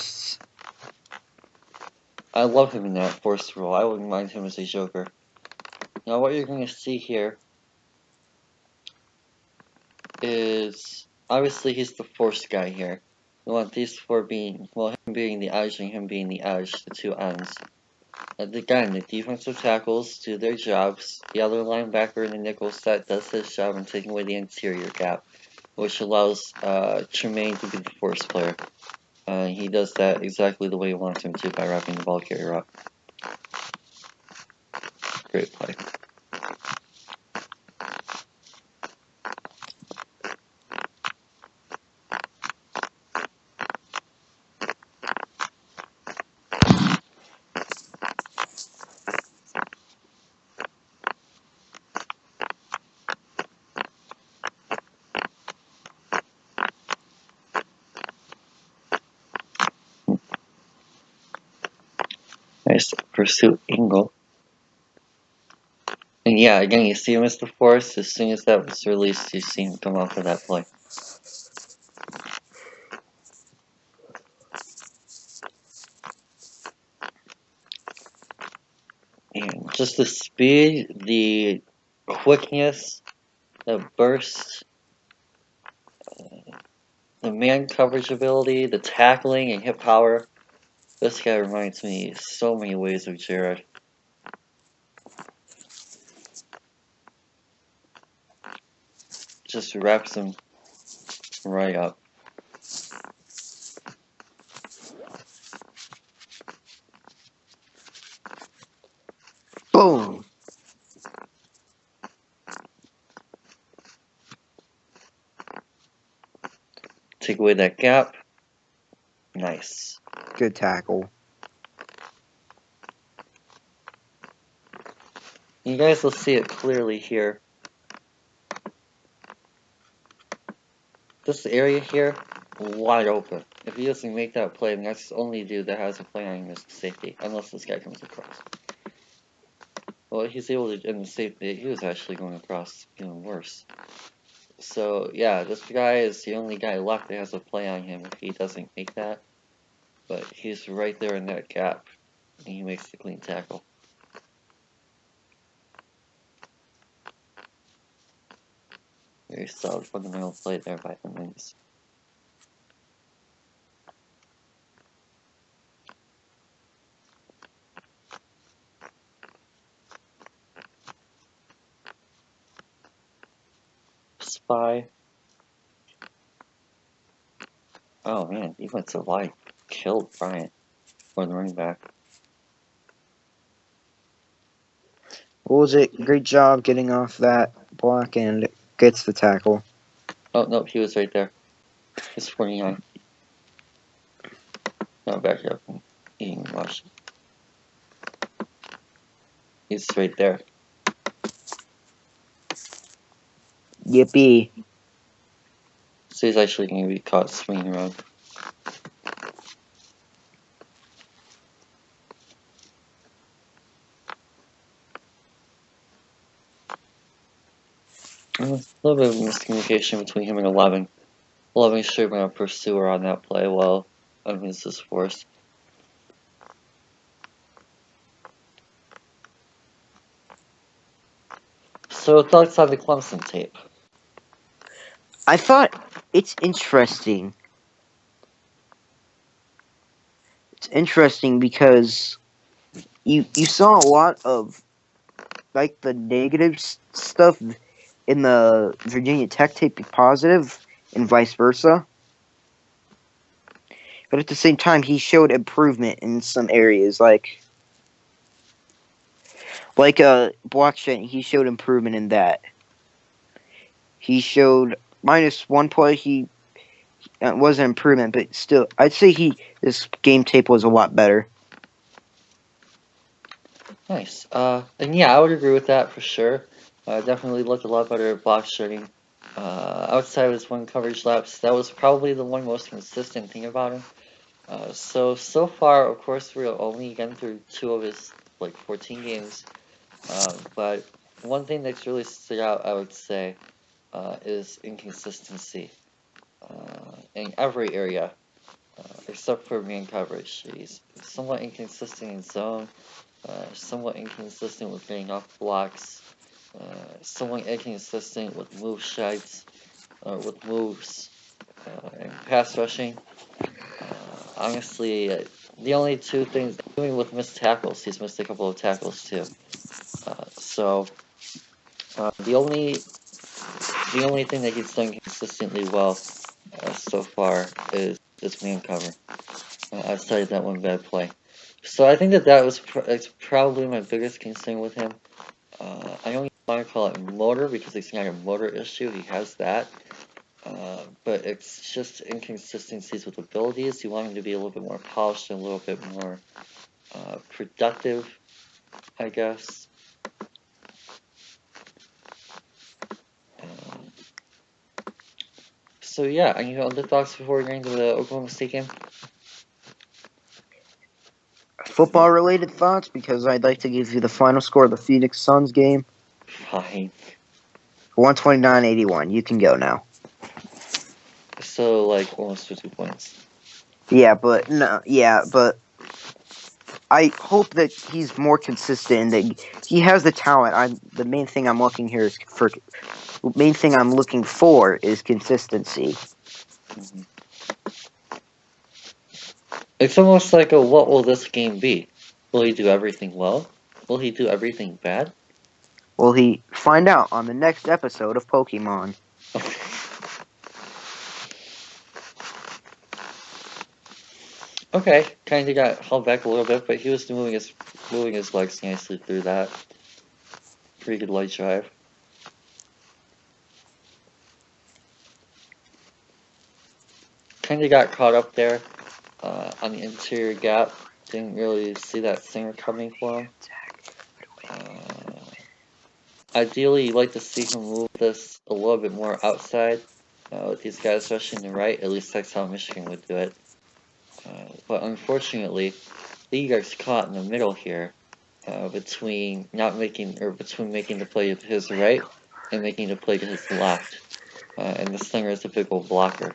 I love him in that force role. I wouldn't mind him as a Joker. Now, what you're going to see here is obviously he's the force guy here. We want these four being, well, him being the edge and him being the edge, the two ends. And again, the defensive tackles do their jobs. The other linebacker in the nickel set does his job in taking away the interior gap, which allows Tremaine to be the force player. He does that exactly the way you want him to by wrapping the ball carrier up. Great play. Nice pursuit angle. And yeah, again, you see him as the force. As soon as that was released, you see him come off of that play. And just the speed, the quickness, the burst, the man coverage ability, the tackling and hip power. This guy reminds me so many ways of Jared. Just wraps him right up. Boom. Take away that gap. Nice. Good tackle. You guys will see it clearly here. This area here, wide open. If he doesn't make that play, then that's the only dude that has a play on him is the safety, unless this guy comes across. Well, he's able to, in the safety, he was actually going across even worse. So, yeah, this guy is the only guy left that has a play on him if he doesn't make that. But he's right there in that gap, and he makes the clean tackle. Very solid fundamental play there by Edmunds. Spy. Oh man, defensive line killed Bryant for the running back. What was it? Great job getting off that block and gets the tackle. Oh no, he was right there. He's 49. No, back up. Eating mush. He's right there. Yippee. So he's actually going to be caught swinging around. A little bit of miscommunication between him and 11. 11 should have been a pursuer on that play while Edmunds is forced. So thoughts on the Clemson tape? I thought it's interesting. It's interesting because you saw a lot of like the negative stuff in the Virginia Tech tape be positive and vice versa. But at the same time, he showed improvement in some areas, like blockchain. He showed improvement in that. He showed minus one play. He was an improvement, but still, I'd say this game tape was a lot better. Nice. And yeah, I would agree with that for sure. Definitely looked a lot better at block shedding. Outside of his one coverage lapse, that was probably the one most consistent thing about him. So far, of course, we're only getting through 2 of his, 14 games. But one thing that's really stood out, I would say, is inconsistency in every area, except for man coverage. He's somewhat inconsistent in zone, somewhat inconsistent with getting off blocks, somewhat inconsistent with move sheds, with moves, and pass rushing. Honestly, the only 2 things, even with missed tackles, he's missed a couple of tackles too. The only thing that he's done consistently well so far is man cover. Outside of that one bad play. So I think that was it's probably my biggest concern with him. I don't want to call it motor because it's not a motor issue. He has that. But it's just inconsistencies with abilities. You want him to be a little bit more polished and a little bit more productive, I guess. So yeah, any other thoughts before we get into the Oklahoma State game? Football related thoughts, because I'd like to give you the final score of the Phoenix Suns game. Fine. 129-81. You can go now. So almost 50 points. Yeah, but I hope that he's more consistent and that he has the talent. The main thing I'm looking for is consistency. Mm-hmm. It's almost like what will this game be? Will he do everything well? Will he do everything bad? Will he find out on the next episode of Pokemon? Okay, kind of got held back a little bit, but he was moving his legs nicely through that. Pretty good light drive. Kind of got caught up there on the interior gap. Didn't really see that singer coming for him. Ideally, you'd like to see him move this a little bit more outside with these guys rushing the right. At least that's how Michigan would do it. But unfortunately, he gets caught in the middle here between making the play to his right and making the play to his left. And the slinger is a big old blocker.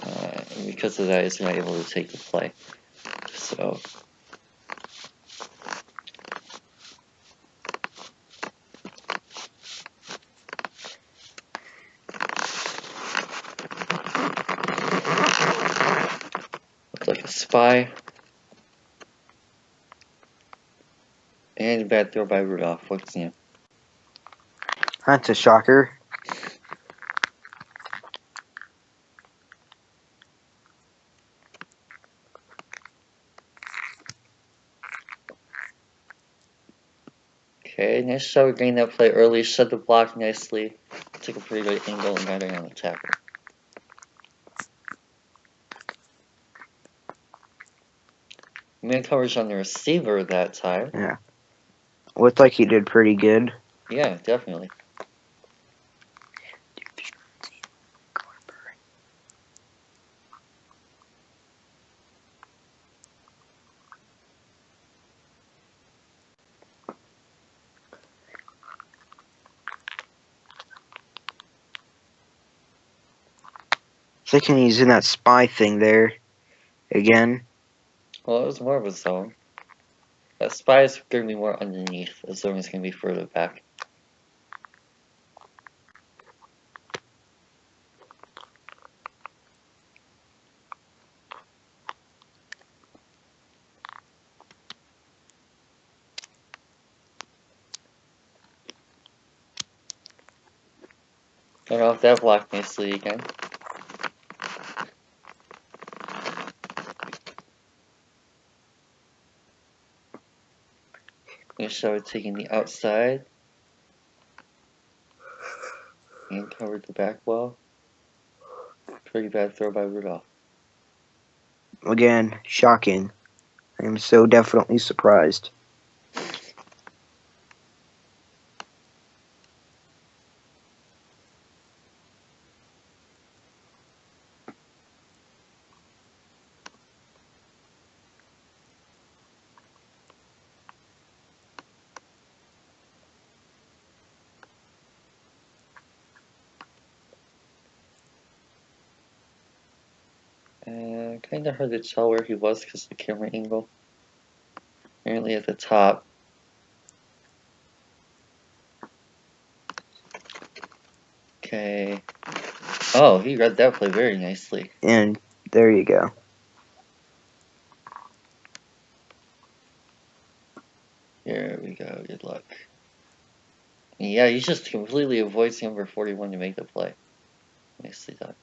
And because of that, he's not able to take the play. So. Looks like a spy. And a bad throw by Rudolph. What's new? That's a shocker. Okay, nice shot of getting that play early. Shut the block nicely. Took a pretty good angle and got it on the tackle. Man coverage on the receiver that time. Yeah. Looked like he did pretty good. Yeah, definitely. Thinking he's in that spy thing there again. Well, it was more of a zone. That spy is going to be more underneath. The zone is going to be further back. Got off that block nicely again. We started taking the outside. And covered the back wall. Pretty bad throw by Rudolph. Again, shocking. I am so definitely surprised. Kind of hard to tell where he was because of the camera angle. Apparently at the top. Okay. Oh, he read that play very nicely. And there you go. Here we go. Good luck. Yeah, he just completely avoids number 41 to make the play. Nicely done.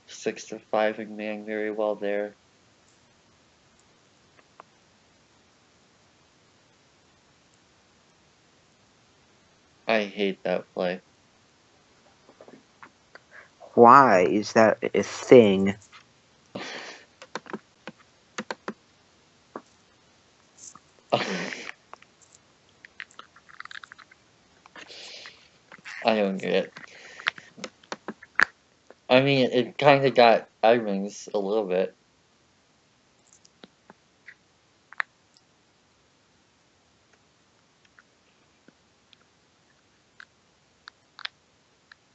6-5 McMahon very well there. I hate that play. Why is that a thing? I don't get it. I mean, it kind of got Edmunds a little bit.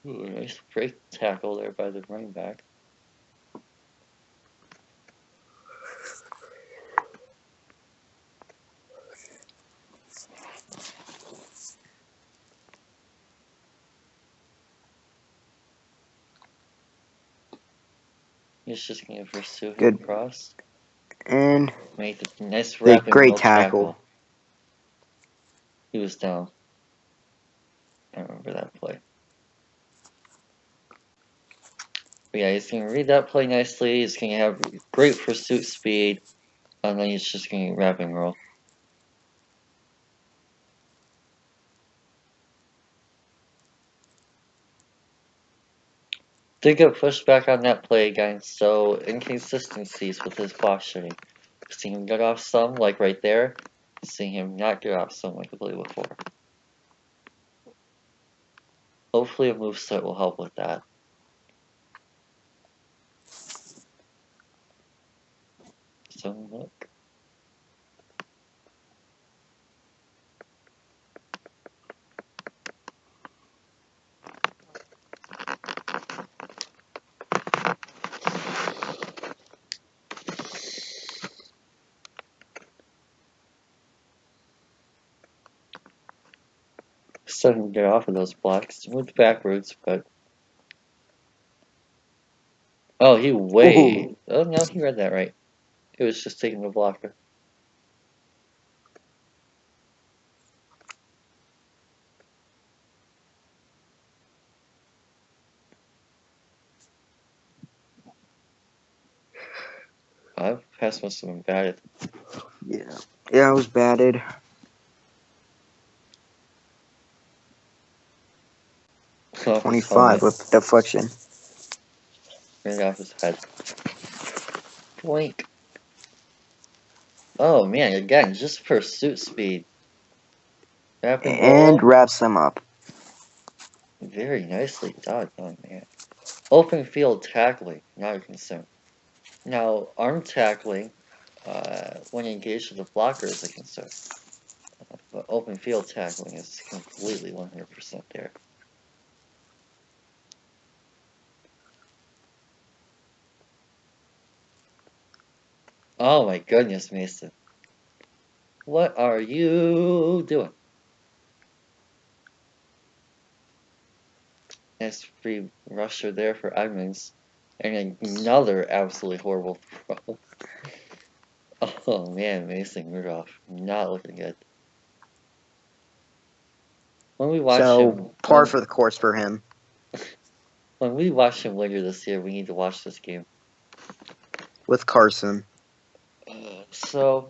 Ooh, nice break tackle there by the running back. He's just going to pursue him Good. across. And Make the nice the wrapping great roll tackle. He was down. I remember that play. But yeah, he's going to read that play nicely. He's going to have great pursuit speed. And then he's just going to wrap and roll. Did get pushed back on that play again, so inconsistencies with his posturing. Seeing him get off some, like right there. Seeing him not get off some, like I believe before. Hopefully a moveset will help with that. So look. Still can get off of those blocks. Moved backwards, but oh, he way. Ooh. Oh no, he read that right. He was just taking the blocker. Pass must have been batted. Yeah. Yeah, I was batted. 25 with deflection. Right off his head. Boink. Oh man, again, just pursuit speed. Wrapping And goal. wraps them up. Very nicely done, young man. Open field tackling, not a concern. Now, arm tackling, when engaged with a blocker, is a concern. But open field tackling is completely 100% there. Oh my goodness, Mason. What are you doing? Nice free rusher there for Edmunds. And another absolutely horrible throw. Oh man, Mason Rudolph. Not looking good. When we watch him, Par for the course for him. when we watch him later this year, we need to watch this game. With Carson. So,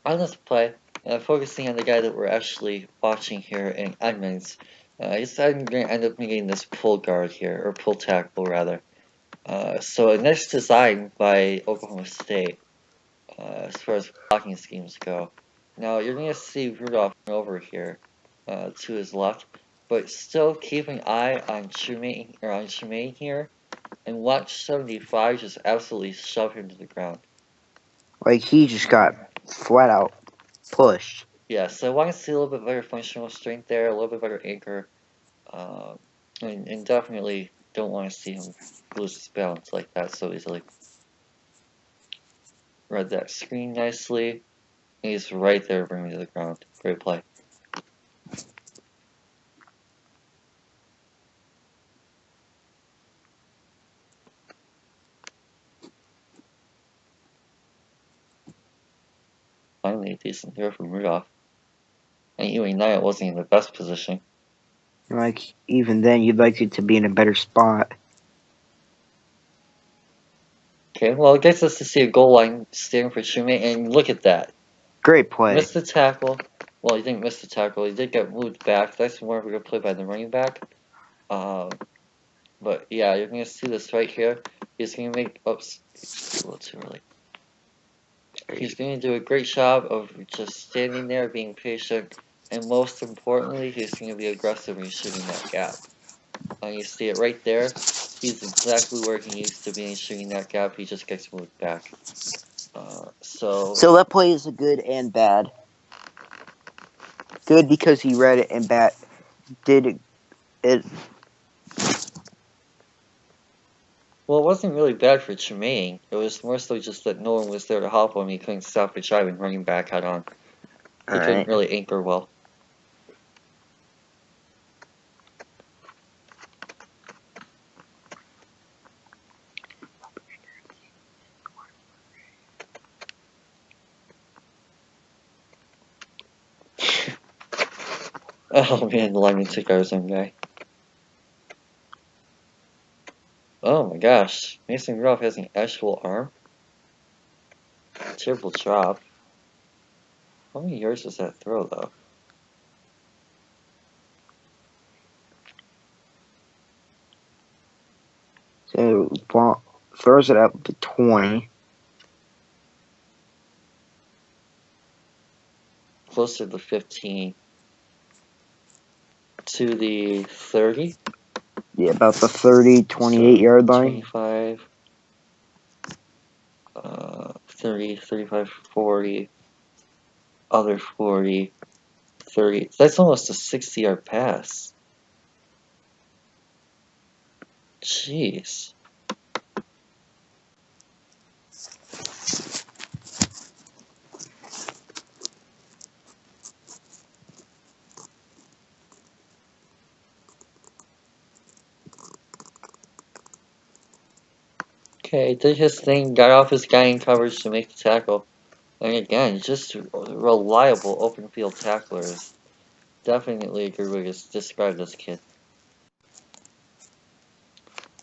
on this play, focusing on the guy that we're actually watching here in Edmunds, he's going to end up making this pull guard here, or pull tackle rather. So a nice design by Oklahoma State as far as blocking schemes go. Now you're going to see Rudolph over here to his left, but still keep an eye on Tremaine here, and watch 75 just absolutely shove him to the ground. Like, he just got flat out pushed. Yeah, so I want to see a little bit better functional strength there, a little bit better anchor, and definitely don't want to see him lose his balance like that so easily. Read that screen nicely. He's right there, bringing me to the ground. Great play. Finally, a decent throw from Rudolph. And even now, it wasn't in the best position. Like, even then, you'd like it to be in a better spot. Okay, well, it gets us to see a goal line staring for Tremaine, and look at that. Great play. Missed the tackle. Well, he didn't miss the tackle. He did get moved back. That's more of a good play by the running back. But yeah, you're going to see this right here. He's going to make... Oops. A little too early. He's going to do a great job of just standing there, being patient, and most importantly, he's going to be aggressive in shooting that gap. You see it right there. He's exactly where he needs to be in shooting that gap. He just gets moved back. So that play is a good and bad. Good because he read it, and bad did it. Well, it wasn't really bad for Tremaine. It was more so just that no one was there to help him. He couldn't stop the drive and running back head on. He couldn't really anchor well. Oh man, the lineman took out his own guy. Oh my gosh, Mason Rudolph has an actual arm. Terrible drop. How many yards was that throw though? So throws it up to 20. Closer to 15. To the 30? Yeah, about the 30, 28 So, yard line. 25, 30, 35, 40, other 40, 30. That's almost a 60-yard pass. Jeez. Okay, did his thing, got off his guy in coverage to make the tackle. And again, just a reliable open field tackler is definitely a good way to describe this kid.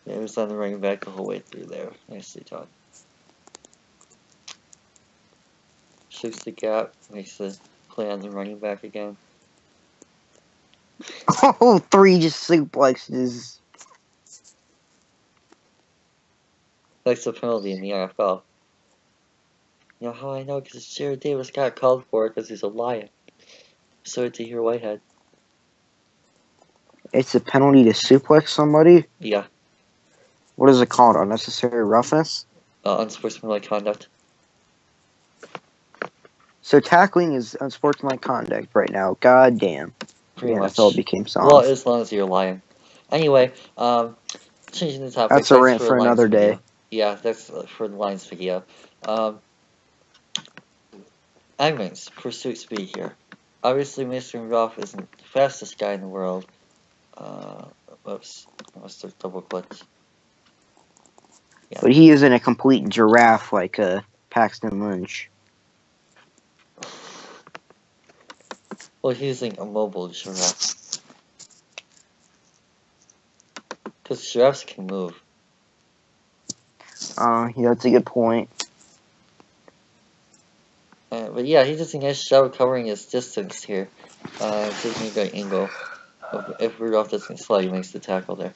Yeah, he was on the running back the whole way through there. Nicely done. Shoots the gap, makes the play on the running back again. Oh, 3 just suplexes. That's a penalty in the NFL. You know how I know? Because Jared Davis got called for it because he's a lion. Sorry to hear, Whitehead. It's a penalty to suplex somebody? Yeah. What is it called? Unnecessary roughness? Unsportsmanlike conduct. So tackling is unsportsmanlike conduct right now. God damn. Pretty The much. NFL became Well, soft. as long as you're lying. Anyway, changing the topic. That's a Thanks rant for for the Lions another video. day. Yeah, that's for the Lions video. Edmunds, pursuit speed here. Obviously, Mr. Ruff isn't the fastest guy in the world. Oops, I must have double clicked. Yeah. But he isn't a complete giraffe like Paxton Lynch. Well, he's using a mobile giraffe. Because giraffes can move. Yeah, that's a good point. But yeah, he does a nice job covering his distance here. Taking a good angle. If Rudolph doesn't slide, he makes the tackle there.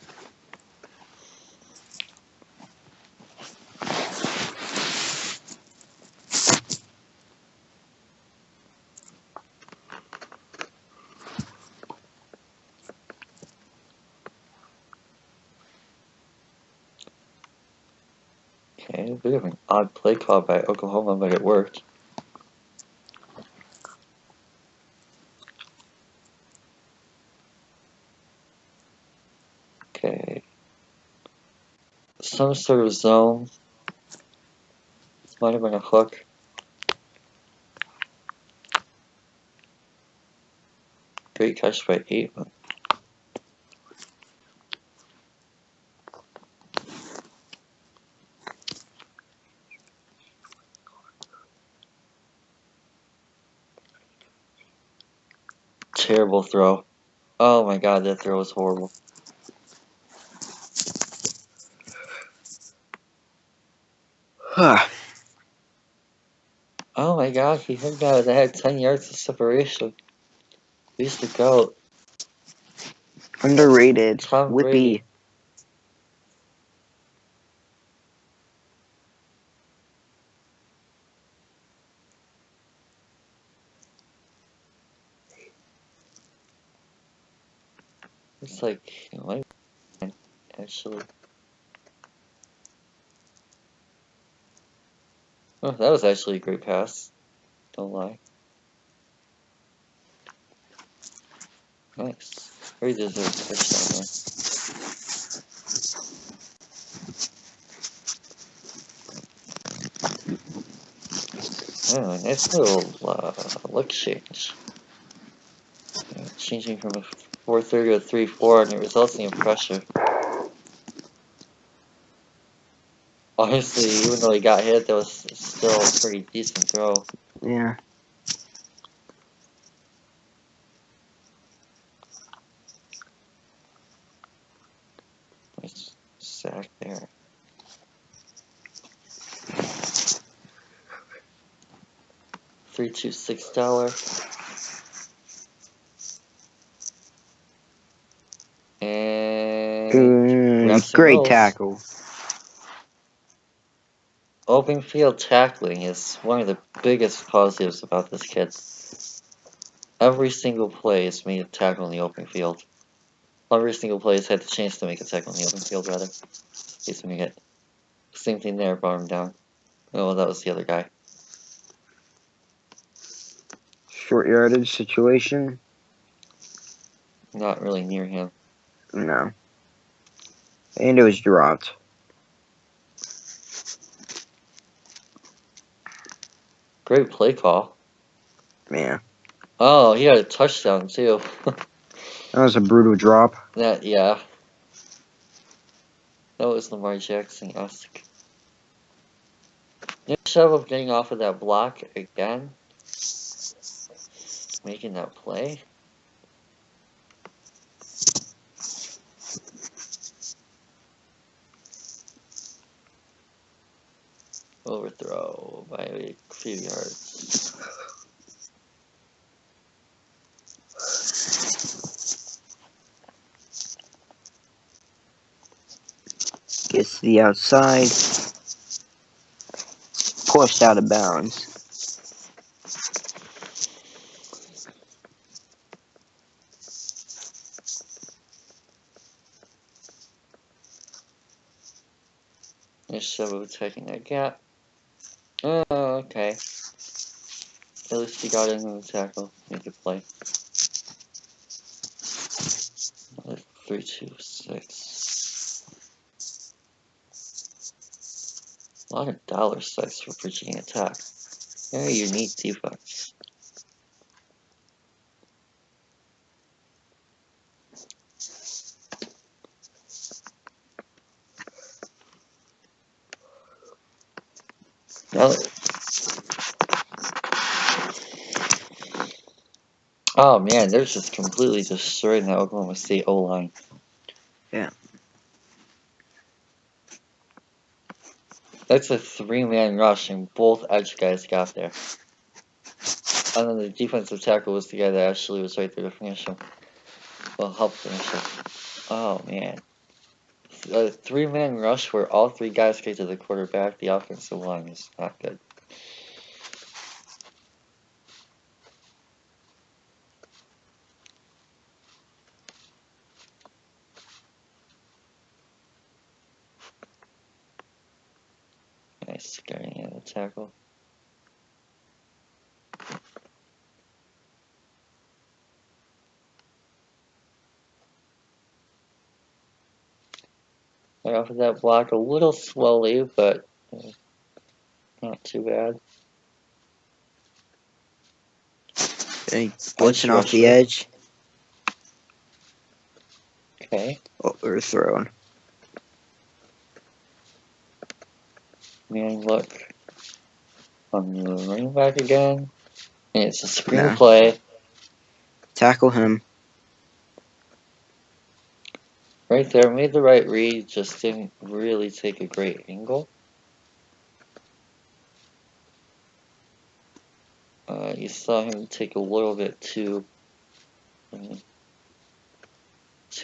Okay, a bit of an odd play call by Oklahoma, but it worked. Okay. Some sort of zone. Might have been a hook. Great catch by Aitman. Terrible throw. Oh my god, that throw was horrible. Oh my god, he hit a guy that had 10 yards of separation. He's the GOAT. Underrated. Tom Whippy. Brady. It's like, actually. Oh, that was actually a great pass. Don't lie. Nice. Very deserved touchdown there. Oh, nice little look change. Changing from a 4-3 to a 3-4, and it results in pressure. Honestly, even though he got hit, that was still a pretty decent throw. Yeah. Nice sack there. $326. And wraps and Great rolls. tackle. Open field tackling is one of the biggest positives about this kid. Every single play is made a tackle in the open field. Every single play has had the chance to make a tackle in the open field, rather. He's making it. Same thing there, brought him down. Oh, that was the other guy. Short yardage situation? Not really near him. No. And it was dropped. Great play call. Yeah. Oh, he had a touchdown, too. That was a brutal drop. Yeah. That was Lamar Jackson-esque. Nice job of getting off of that block again. Making that play. Overthrow by a few yards. Gets to the outside. Pushed out of bounds. instead of taking that gap. Oh, okay. At least he got in on the tackle. Make a play. 3-2-6. A lot of dollar signs for Virginia Tech. Very unique defense. Now, oh man, they're just completely destroying that Oklahoma State O-line. Yeah. That's a 3-man rush, and both edge guys got there. And then the defensive tackle was the guy that actually was right there to finish him. Well, help finish him. Oh man. A 3-man rush where all 3 guys get to the quarterback, the offensive line is not good. Nice getting in the tackle. Right off of that block a little slowly, but not too bad. Hey, blitzing off the edge. Okay. Oh, or thrown. Man, look. On the running back again. And it's a screenplay. Tackle him. Right there, made the right read, just didn't really take a great angle. You saw him take a little bit too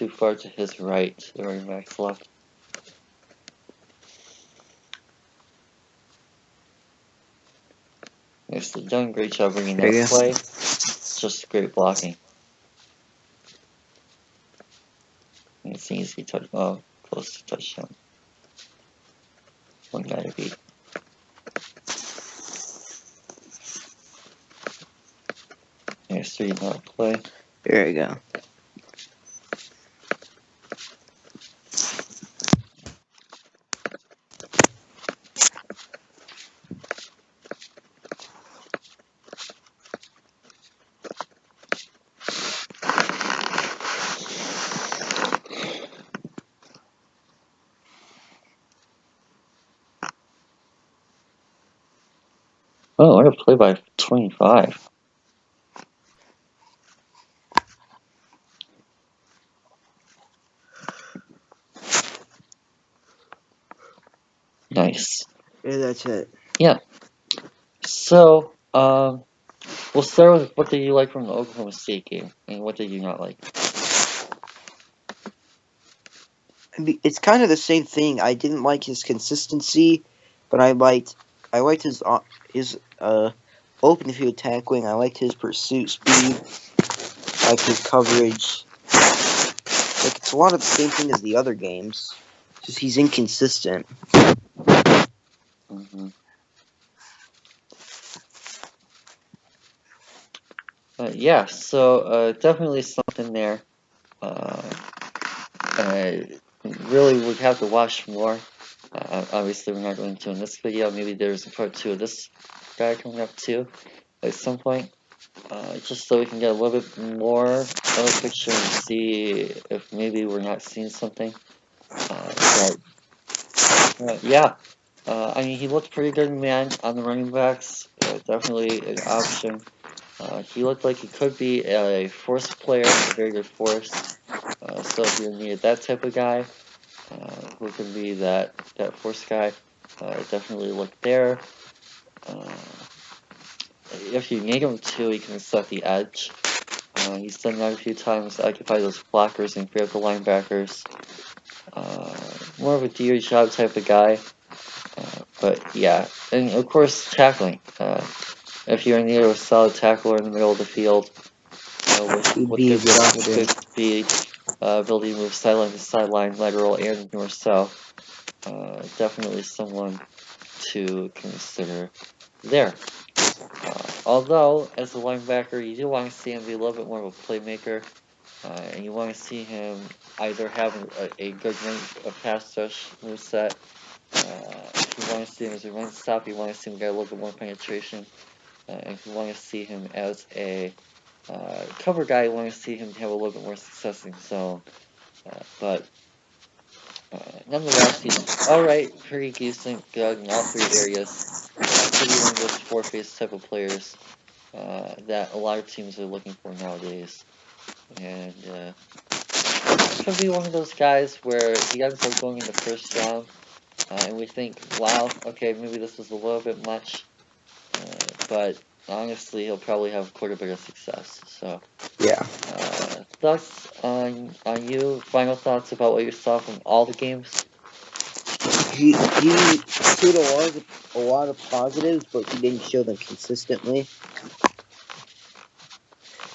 far to his right, the running back's left. Yes, they've done a great job bringing that play. Just great blocking. And it's an easy touch. Oh, close to touchdown. One guy to beat. There's 3-yard play. There you go. Oh, what a play by 25. Nice. Yeah, that's it. Yeah. So, we'll start with what did you like from the Oklahoma State game, and what did you not like? It's kind of the same thing. I didn't like his consistency, but I liked his open field tackling. I liked his pursuit speed. I liked his coverage. Like, it's a lot of the same thing as the other games. Just he's inconsistent. Mm-hmm. Yeah, so definitely something there. Really would have to watch more. Obviously, we're not going to in this video. Maybe there's a part 2 of this guy coming up too at some point. Just so we can get a little bit more of a picture and see if maybe we're not seeing something. Yeah. I mean, he looked pretty good, man, on the running backs. Definitely an option. He looked like he could be a force player, a very good force. So if you needed that type of guy, who can be that force guy, definitely look there. If you need him to, he can set the edge. He's done that a few times, occupy those blockers and free up the linebackers. More of a DH job type of guy. But yeah, and of course tackling. If you're in need of a solid tackler in the middle of the field, with good speed, ability to move sideline to sideline, lateral and north-south, definitely someone to consider there. Although, as a linebacker, you do want to see him be a little bit more of a playmaker, and you want to see him either having a good pass rush moveset. If you want to see him as a run stop, you want to see him get a little bit more penetration. And if you want to see him as a cover guy, you want to see him have a little bit more success in zone. But nonetheless, he's alright, pretty decent, good in all three areas. Could be one of those four-face type of players that a lot of teams are looking for nowadays. And could be one of those guys where he ends up going in the first round, and we think, wow, okay, maybe this was a little bit much, but honestly, he'll probably have quite a bit of success. So Yeah. thoughts on you? Final thoughts about what you saw from all the games? He showed a lot of positives, but he didn't show them consistently.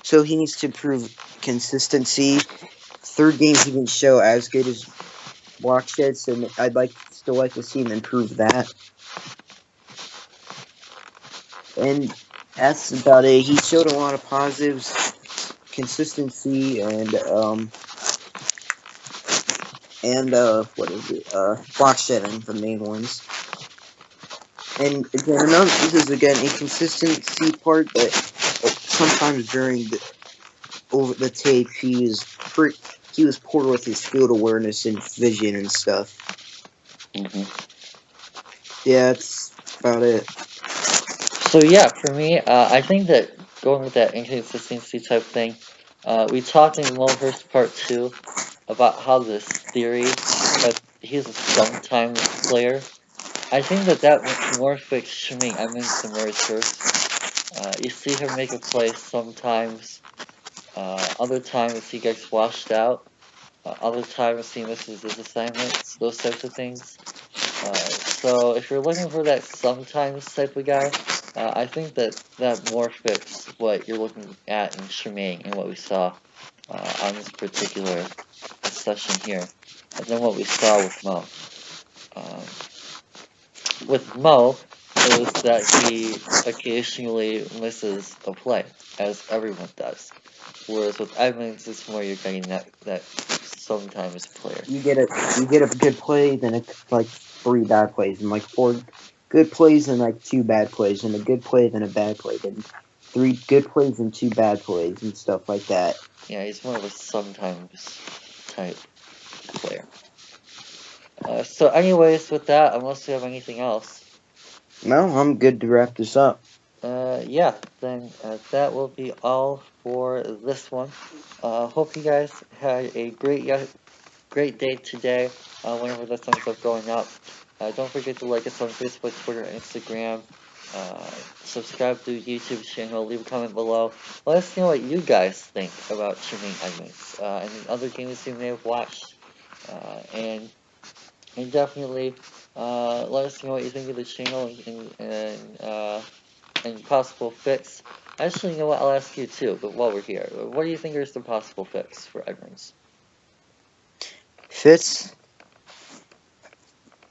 So he needs to improve consistency. Third game he didn't show as good as block shed, so I'd still like to see him improve that. And that's about it. He showed a lot of positives, consistency, and what is it? Block shedding, the main ones. And again, this is again a consistency part, but sometimes during the tape he was poor with his field awareness and vision and stuff. Yeah, that's about it. So yeah, for me, I think that going with that inconsistency type thing, we talked in Lowhurst Part 2 about how this theory that he's a sometimes player. I think that more fits Tremaine Edmunds than Murray first. You see him make a play sometimes, other times he gets washed out, other times he misses his assignments, those types of things. So if you're looking for that sometimes type of guy, I think that more fits what you're looking at in Tremaine and what we saw on this particular session here, than what we saw with Mo. With Mo, it was that he occasionally misses a play, as everyone does. Whereas with Edmunds, it's more you're getting that sometimes player. You get a good play, then like 3 bad plays, and like 4 good plays and like 2 bad plays, and a good play then a bad play, then 3 good plays and 2 bad plays and stuff like that. Yeah, he's more of a sometimes type player. So anyways, with that, unless you have anything else. No, I'm good to wrap this up. Yeah, then that will be all for this one. Hope you guys had a great day today, whenever this ends up going up. Don't forget to like us on Facebook, Twitter, and Instagram. Subscribe to the YouTube channel, leave a comment below. Let us know what you guys think about Tremaine Edmunds, and other games you may have watched. And definitely let us know what you think of the channel and possible fix. Actually, you know what? I'll ask you too, but while we're here, what do you think is the possible fix for Edmunds? Fitz,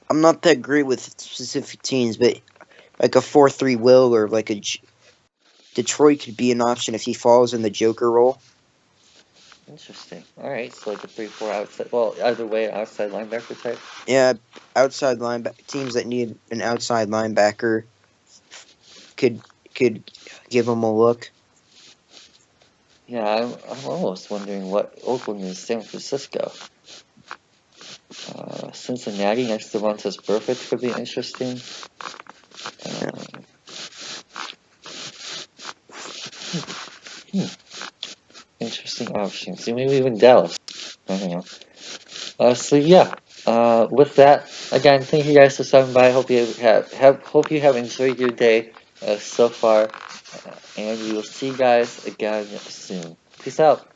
I'm not that great with specific teams, but like a 4-3 will or like a Detroit could be an option if he falls in the Joker role. Interesting. Alright, so like a 3-4 outside, well, either way, outside linebacker type? Yeah, outside linebacker teams that need an outside linebacker could give him a look. Yeah, I'm almost wondering what Oakland is San Francisco. Cincinnati next to Montez Burfict could be interesting. Interesting options. Maybe even Dallas. I don't know. So yeah. With that, again, thank you guys for stopping by. Hope you have enjoyed your day so far, and we will see you guys again soon. Peace out.